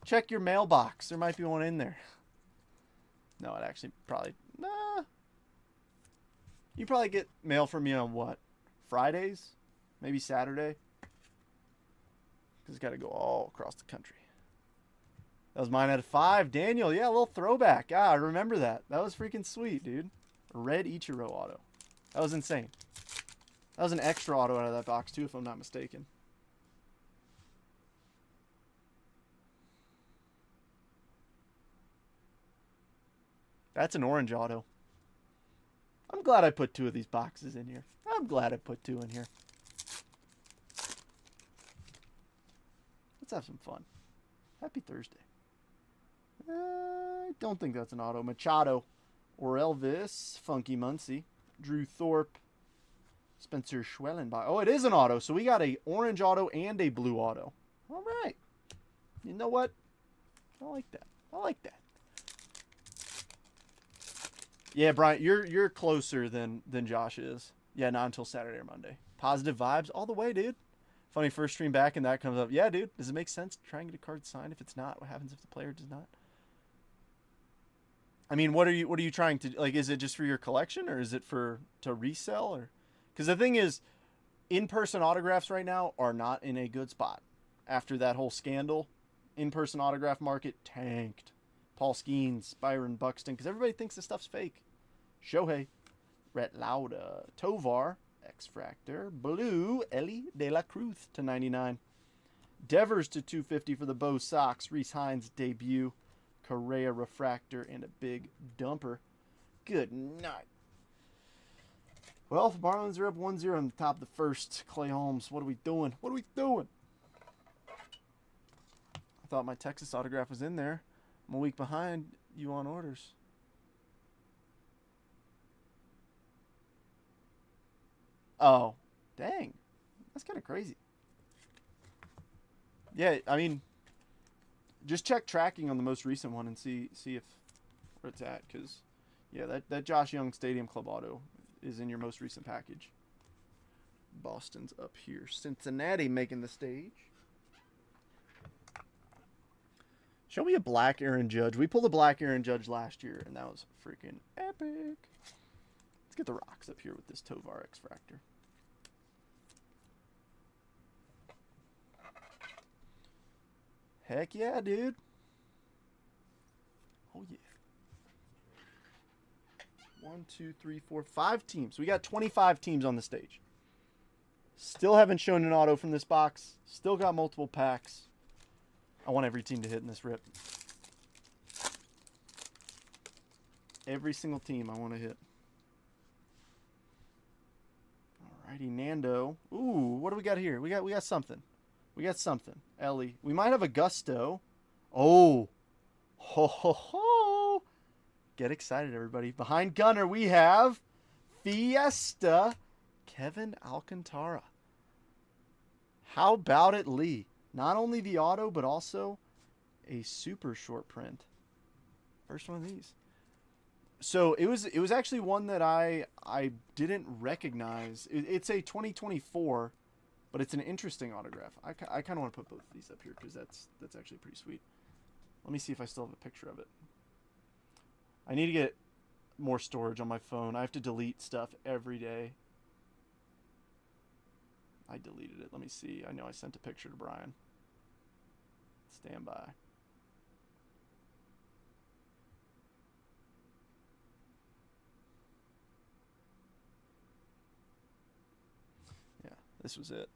Check your mailbox. There might be one in there. No, it actually probably... Nah. You probably get mail from me on what? Fridays? Maybe Saturday? Because it's got to go all across the country. That was mine at 5. Daniel, yeah, a little throwback. Ah, I remember that. That was freaking sweet, dude. A red Ichiro auto. That was insane. That was an extra auto out of that box, too, if I'm not mistaken. That's an orange auto. I'm glad I put 2 of these boxes in here. I'm glad I put 2 in here. Let's have some fun. Happy Thursday. I don't think that's an auto. Machado or Elvis. Funky Muncie. Drew Thorpe. Spencer Schwellenbach. Oh, it is an auto. So we got a orange auto and a blue auto. All right. You know what? I like that. I like that. Yeah, Brian, you're closer than Josh is. Yeah, not until Saturday or Monday. Positive vibes all the way, dude. Funny first stream back and that comes up. Yeah, dude. Does it make sense to try and get a card signed? If it's not, what happens if the player does not? I mean, what are you trying to like? Is it just for your collection or is it to resell or? Because the thing is, in-person autographs right now are not in a good spot. After that whole scandal, in-person autograph market tanked. Paul Skeens, Byron Buxton, because everybody thinks this stuff's fake. Shohei, Rhett Lauda, Tovar, X-Fractor, Blue, Ellie De La Cruz to 99. Devers to 250 for the Bo Sox. Reese Hines debut. Correa Refractor and a big dumper. Good night. Well, the Marlins are up 1-0 on the top of the first. Clay Holmes, what are we doing? What are we doing? I thought my Texas autograph was in there. I'm a week behind you on orders. Oh, dang. That's kind of crazy. Yeah, I mean, just check tracking on the most recent one and see if where it's at. Because, yeah, that Josh Young Stadium Club auto is in your most recent package. Boston's up here. Cincinnati making the stage. Show me a black Aaron Judge. We pulled a black Aaron Judge last year, and that was freaking epic. Let's get the rocks up here with this Tovar X-Fractor. Heck yeah, dude. Oh, yeah. 1, 2, 3, 4, 5 teams. We got 25 teams on the stage. Still haven't shown an auto from this box. Still got multiple packs. I want every team to hit in this rip. Every single team I want to hit. Alrighty, Nando. Ooh, what do we got here? We got something. We got something. Ellie. We might have a Gusto. Oh. Ho ho ho. Get excited, everybody. Behind Gunner, we have Fiesta Kevin Alcantara. How about it, Lee? Not only the auto, but also a super short print. First one of these. So it was actually one that I didn't recognize. It's a 2024, but it's an interesting autograph. I kind of want to put both of these up here because that's actually pretty sweet. Let me see if I still have a picture of it. I need to get more storage on my phone. I have to delete stuff every day. I deleted it. Let me see. I know I sent a picture to Brian. Stand by. Yeah, this was it.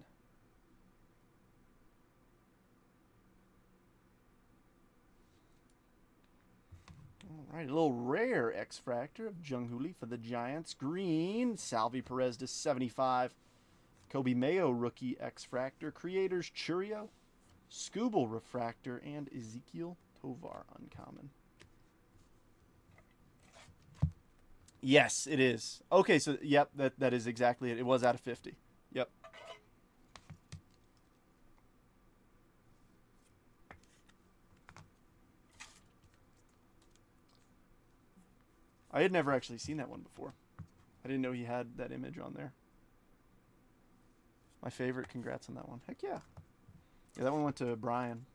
All right, a little rare X-Fractor of Jung-Hoo Lee for the Giants. Green, Salvi Perez to 75. Kobe Mayo rookie X-Fractor. Creators Churio, Scooble Refractor, and Ezekiel Tovar uncommon. Yes, it is. Okay, so yep, that is exactly it. It was out of 50. Yep. I had never actually seen that one before. I didn't know he had that image on there. My favorite. Congrats on that one. Heck yeah. Yeah, that one went to Brian.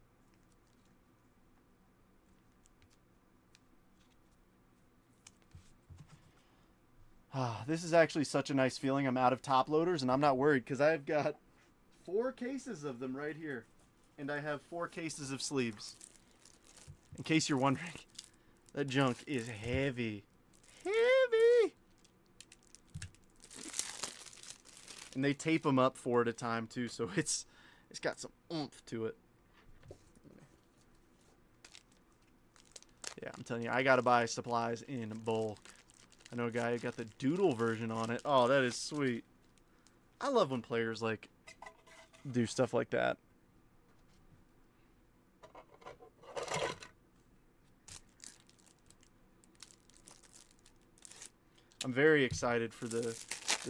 This is actually such a nice feeling. I'm out of top loaders, and I'm not worried because I've got 4 cases of them right here. And I have 4 cases of sleeves. In case you're wondering, that junk is heavy. Heavy! And they tape them up 4 at a time, too, so it's got some oomph to it. Yeah, I'm telling you, I gotta buy supplies in bulk. I know a guy who got the doodle version on it. Oh, that is sweet. I love when players, like, do stuff like that. I'm very excited for the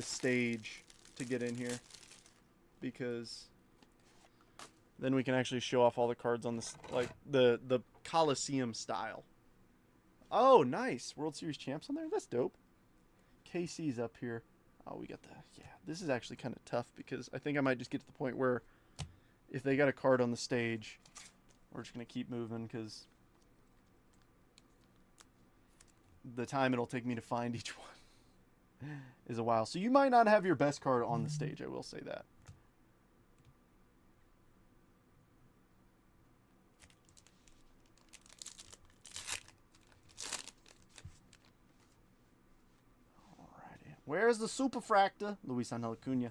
stage to get in here because then we can actually show off all the cards on this, like the Coliseum style. Oh, nice. World Series champs on there? That's dope. KC's up here. Oh, we got the... Yeah, this is actually kind of tough because I think I might just get to the point where if they got a card on the stage, we're just going to keep moving because the time it'll take me to find each one is a while. So you might not have your best card on the stage, I will say that. Where's the Superfractor? Luis Angel Acuna,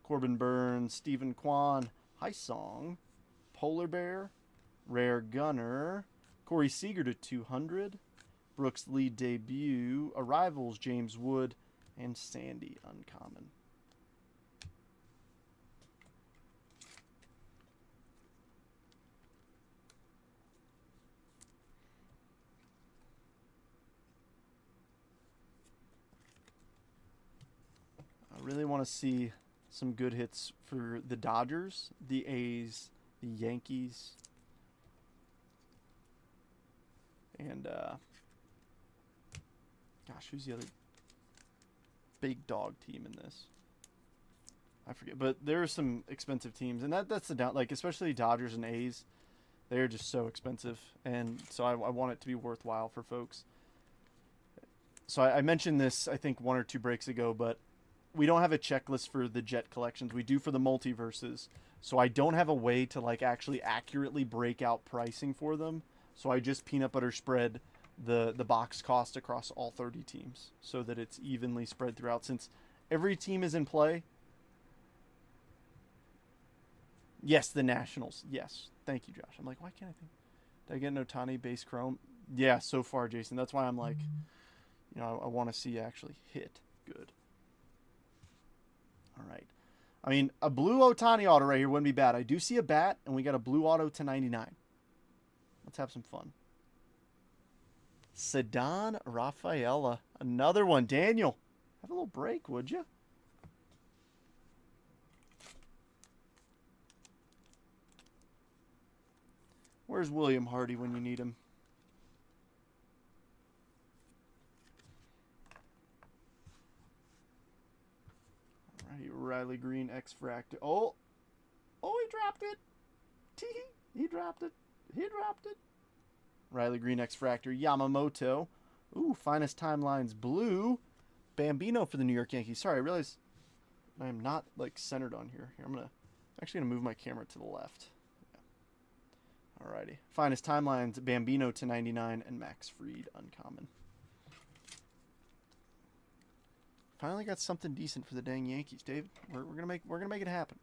Corbin Burns, Stephen Kwan, High Song, Polar Bear, Rare Gunner, Corey Seager to 200, Brooks Lee debut, Arrivals James Wood, and Sandy uncommon. I really want to see some good hits for the Dodgers, the A's, the Yankees, and gosh, who's the other big dog team in this? I forget, but there are some expensive teams, and that's the down. Like especially Dodgers and A's, they're just so expensive, and so I want it to be worthwhile for folks. So I mentioned this I think 1 or 2 breaks ago, but we don't have a checklist for the Jet collections. We do for the multiverses. So I don't have a way to like actually accurately break out pricing for them. So I just peanut butter spread the box cost across all 30 teams so that it's evenly spread throughout. Since every team is in play. Yes, the Nationals. Yes. Thank you, Josh. I'm like, why can't I think? Did I get an Otani base chrome? Yeah, so far, Jason. That's why I'm like, you know, I want to see actually hit good. All right. I mean, a blue Otani auto right here wouldn't be bad. I do see a bat, and we got a blue auto to 99. Let's have some fun. Sedan Rafaela. Another one. Daniel, have a little break, would you? Where's William Hardy when you need him? Alrighty, Riley Green X Fractor. Oh, he dropped it. He dropped it. He dropped it. Riley Green X Fractor. Yamamoto. Ooh, Finest Timelines blue. Bambino for the New York Yankees. Sorry, I realize I am not like centered on here. Here, I'm actually gonna move my camera to the left. Alrighty. Finest Timelines, Bambino to 99, and Max Fried uncommon. Finally got something decent for the dang Yankees, David. We're gonna make it happen.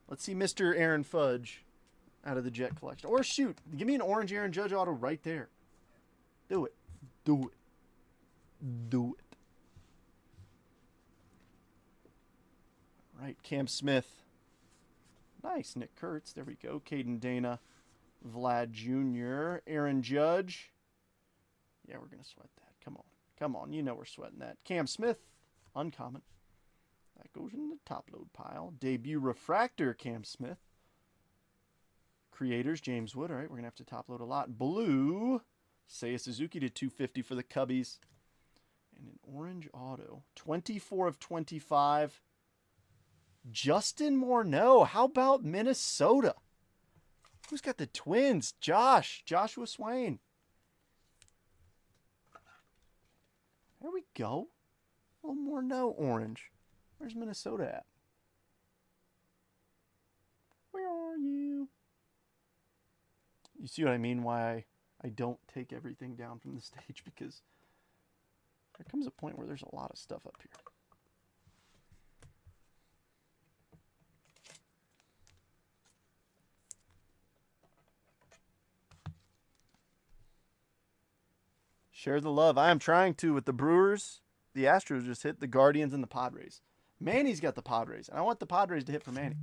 Let's see Mr. Aaron Fudge out of the Jet collection. Or shoot, give me an orange Aaron Judge auto right there. Do it. Do it. Do it. All right, Cam Smith. Nice, Nick Kurtz. There we go. Caden Dana, Vlad Jr., Aaron Judge. Yeah, we're going to sweat that. Come on. Come on. You know we're sweating that. Cam Smith, uncommon. That goes in the top load pile. Debut refractor, Cam Smith. Creators, James Wood. All right, we're going to have to top load a lot. Blue, Seiya Suzuki to 250 for the Cubbies. And an orange auto. 24 of 25. Justin Morneau. How about Minnesota? Who's got the Twins? Joshua Swain. There we go. A little Morneau orange. Where's Minnesota at? Where are you? You see what I mean? Why I don't take everything down from the stage, because there comes a point where there's a lot of stuff up here. Share the love. I am trying to with the Brewers. The Astros just hit the Guardians and the Padres. Manny's got the Padres, and I want the Padres to hit for Manny.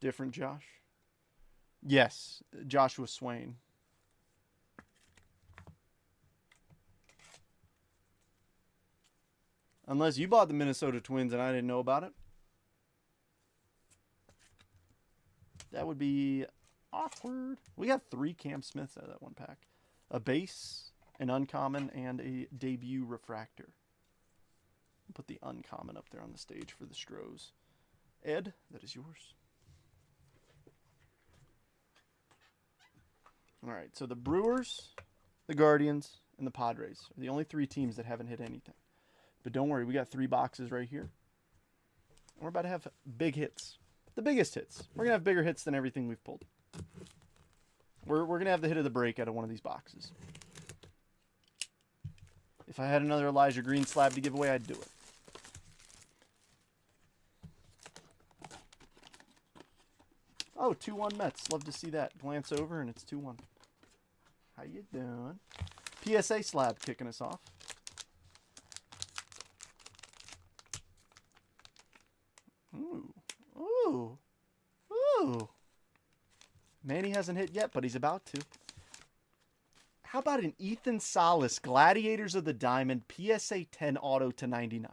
Different Josh? Yes, Joshua Swain. Unless you bought the Minnesota Twins and I didn't know about it. That would be awkward. We got 3 Cam Smiths out of that one pack. A base, an uncommon, and a debut refractor. Put the uncommon up there on the stage for the Stros. Ed, that is yours. All right, so the Brewers, the Guardians, and the Padres are the only 3 teams that haven't hit anything. But don't worry, we got 3 boxes right here. And we're about to have big hits. The biggest hits. We're going to have bigger hits than everything we've pulled. We're going to have the hit of the break out of one of these boxes. If I had another Elijah Green slab to give away, I'd do it. Oh, 2-1 Mets. Love to see that. Glance over, and it's 2-1. How you doing? PSA slab kicking us off. Ooh. Ooh. Ooh. Manny hasn't hit yet, but he's about to. How about an Ethan Salas, Gladiators of the Diamond, PSA 10 auto to 99?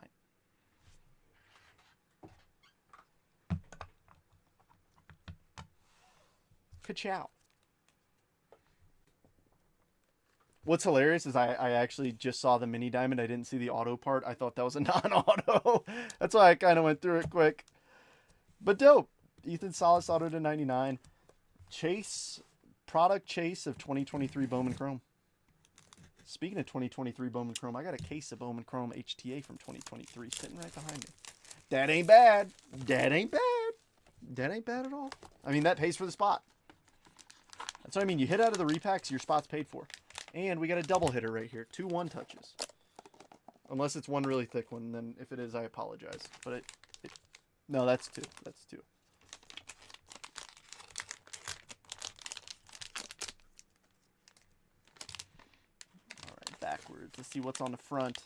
Ka-chow. What's hilarious is I actually just saw the mini diamond. I didn't see the auto part. I thought that was a non-auto. That's why I kind of went through it quick. But dope. Ethan Salas auto to 99. Chase, product chase of 2023 Bowman Chrome. Speaking of 2023 Bowman Chrome, I got a case of Bowman Chrome HTA from 2023 sitting right behind me. That ain't bad. That ain't bad. That ain't bad at all. I mean, that pays for the spot. That's what I mean. You hit out of the repacks, your spot's paid for. And we got a double hitter right here. 2 1-touches. Unless it's one really thick one. Then if it is, I apologize. But no, that's 2. That's 2. All right, backwards. Let's see what's on the front.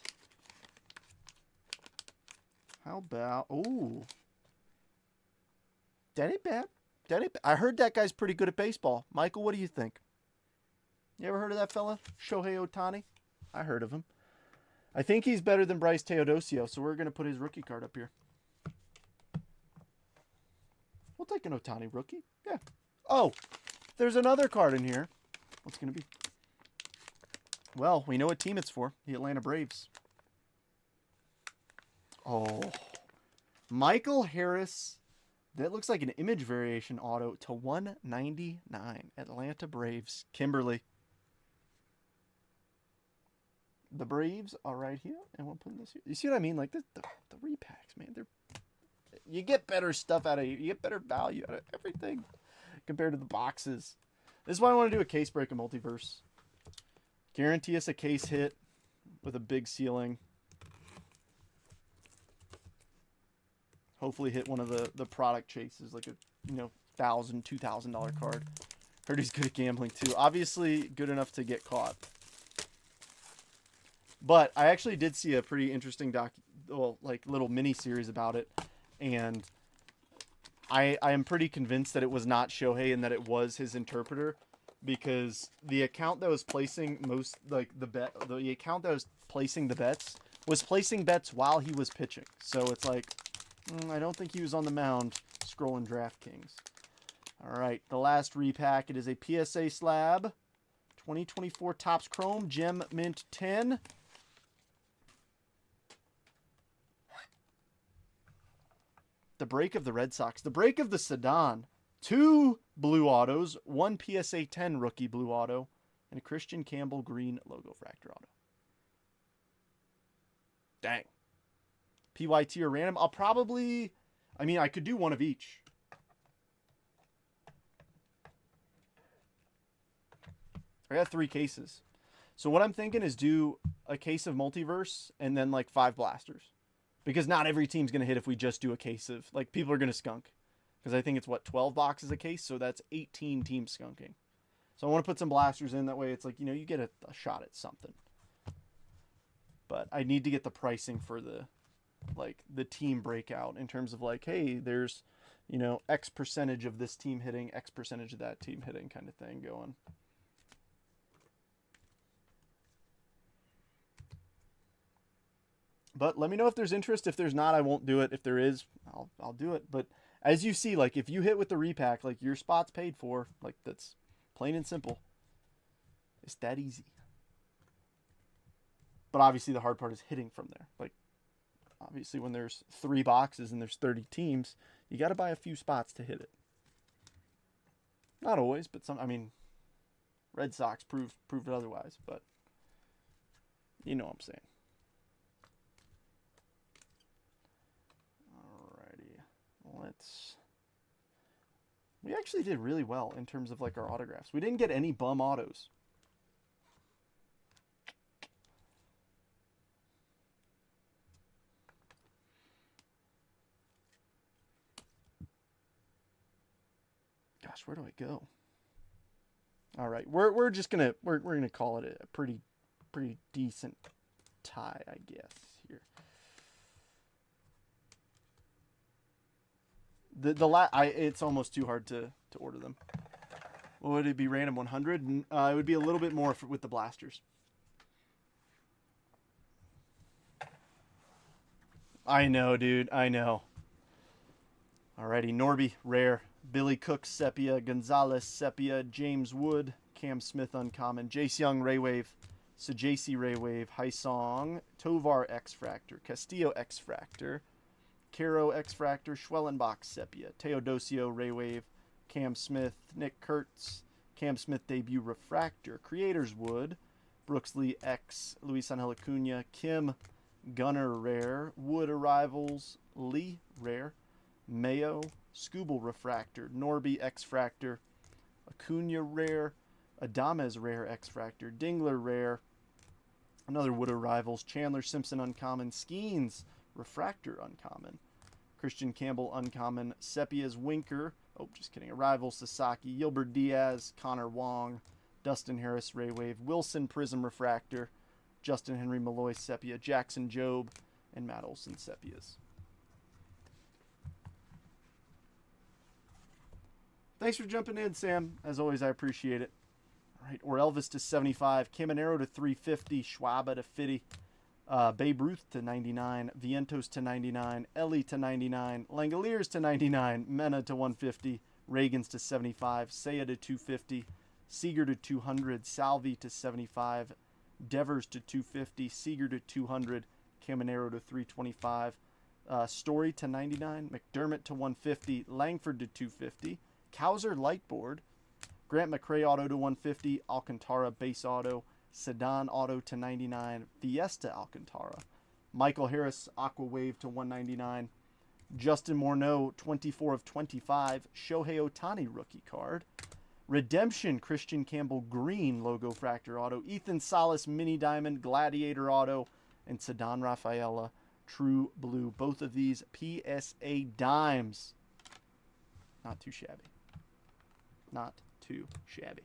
How about... Ooh. That ain't bad. I heard that guy's pretty good at baseball. Michael, what do you think? You ever heard of that fella? Shohei Ohtani? I heard of him. I think he's better than Bryce Teodosio, so we're going to put his rookie card up here. We'll take an Ohtani rookie. Yeah. Oh, there's another card in here. What's going to be? Well, we know what team it's for. The Atlanta Braves. Oh. Michael Harris. That looks like an image variation auto to 199. Atlanta Braves. Kimberly. The Braves are right here, and we'll put this here. You see what I mean? Like the repacks, man. You get better stuff out of you. You get better value out of everything compared to the boxes. This is why I want to do a case break of Multiverse. Guarantee us a case hit with a big ceiling. Hopefully hit one of the product chases, like a $1,000, $2,000 card. Heard he's good at gambling too. Obviously good enough to get caught. But I actually did see a pretty interesting little mini series about it, and I am pretty convinced that it was not Shohei and that it was his interpreter, because the account that was placing the account that was placing the bets was placing bets while he was pitching. So it's like, I don't think he was on the mound scrolling DraftKings. All right, the last repack. It is a PSA slab, 2024 Topps Chrome Gem Mint 10. The break of the Red Sox. The break of the Sedan. 2 blue autos, 1 PSA 10 rookie blue auto, and a Christian Campbell green logo fractor auto. Dang. PYT or random? I could do one of each. I got 3 cases. So what I'm thinking is do a case of multiverse and then like 5 blasters. Because not every team's going to hit if we just do a case of, like, people are going to skunk. Because I think it's, 12 boxes a case, so that's 18 teams skunking. So I want to put some blasters in, that way it's like, you get a shot at something. But I need to get the pricing for the team breakout in terms of like, hey, there's, X percentage of this team hitting, X percentage of that team hitting kind of thing going. But let me know if there's interest. If there's not, I won't do it. If there is, I'll do it. But as you see, like, if you hit with the repack, like, your spot's paid for. Like, that's plain and simple. It's that easy. But obviously the hard part is hitting from there. Like, obviously when there's 3 boxes and there's 30 teams, you got to buy a few spots to hit it. Not always, but Red Sox proved it otherwise. But you know what I'm saying. We actually did really well in terms of like our autographs. We didn't get any bum autos. Gosh, where do I go? All right, we're just gonna call it a pretty decent tie, I guess. Here. It's almost too hard to order them. What would it be? Random 100? It would be a little bit more with the blasters. I know, dude. I know. Alrighty, Norby, rare. Billy Cook, sepia. Gonzalez, sepia. James Wood, Cam Smith, uncommon. Jace Young, Ray Wave. Sajacy, Ray Wave. Haisong, Tovar, X-Fractor. Castillo, X-Fractor. Caro, X-Fractor. Schwellenbach, sepia. Teodosio, Ray Wave. Cam Smith, Nick Kurtz. Cam Smith, debut, Refractor. Creators, Wood. Brooksley, X. Luis Angel Acuna. Kim, Gunner, rare. Wood, Arrivals. Lee, rare. Mayo, Scooble, Refractor. Norby, X-Fractor. Acuna, rare. Adames, rare, X-Fractor. Dingler, rare. Another Wood Arrivals. Chandler Simpson, uncommon. Skeens, Refractor, uncommon. Christian Campbell, uncommon. Sepia's Winker. Oh, just kidding. Arrival, Sasaki. Gilbert Diaz. Connor Wong. Dustin Harris, Ray Wave. Wilson, Prism, Refractor. Justin Henry, Malloy, Sepia. Jackson Job. And Matt Olson, Sepias. Thanks for jumping in, Sam. As always, I appreciate it. All right, or Elvis to 75. Caminero to 350. Schwaba to 50. Babe Ruth to 99. Vientos to 99. Ellie to 99. Langoliers to 99. Mena to 150. Reagans to 75. Seiya to 250. Seager to 200. Salvi to 75. Devers to 250. Seager to 200. Caminero to 325. Story to 99. McDermott to 150. Langford to 250. Cowser Lightboard. Grant McCray auto to 150. Alcantara base auto. Sedan auto to 99. Fiesta Alcantara. Michael Harris Aqua Wave to 199. Justin Morneau 24 of 25. Shohei Ohtani rookie card. Redemption Christian Campbell green logo fractor auto. Ethan Salas mini diamond gladiator auto. And Sedan Rafaela true blue. Both of these PSA dimes. Not too shabby. Not too shabby.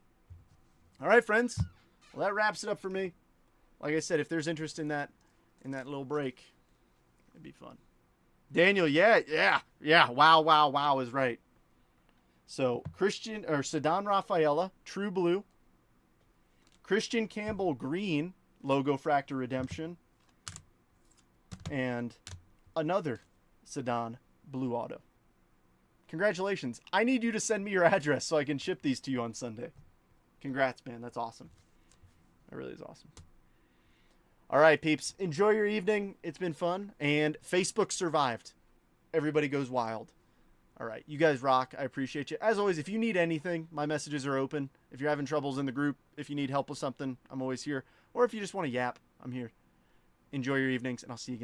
All right, friends. Well, that wraps it up for me. Like I said, if there's interest in that little break, it'd be fun. Daniel, yeah. Wow is right. So Sedan Rafaela, True Blue. Christian Campbell Green, Logo Fractor Redemption. And another Sedan Blue Auto. Congratulations. I need you to send me your address so I can ship these to you on Sunday. Congrats, man. That's awesome. That really is awesome. All right, peeps. Enjoy your evening. It's been fun. And Facebook survived. Everybody goes wild. All right. You guys rock. I appreciate you. As always, if you need anything, my messages are open. If you're having troubles in the group, if you need help with something, I'm always here. Or if you just want to yap, I'm here. Enjoy your evenings, and I'll see you again.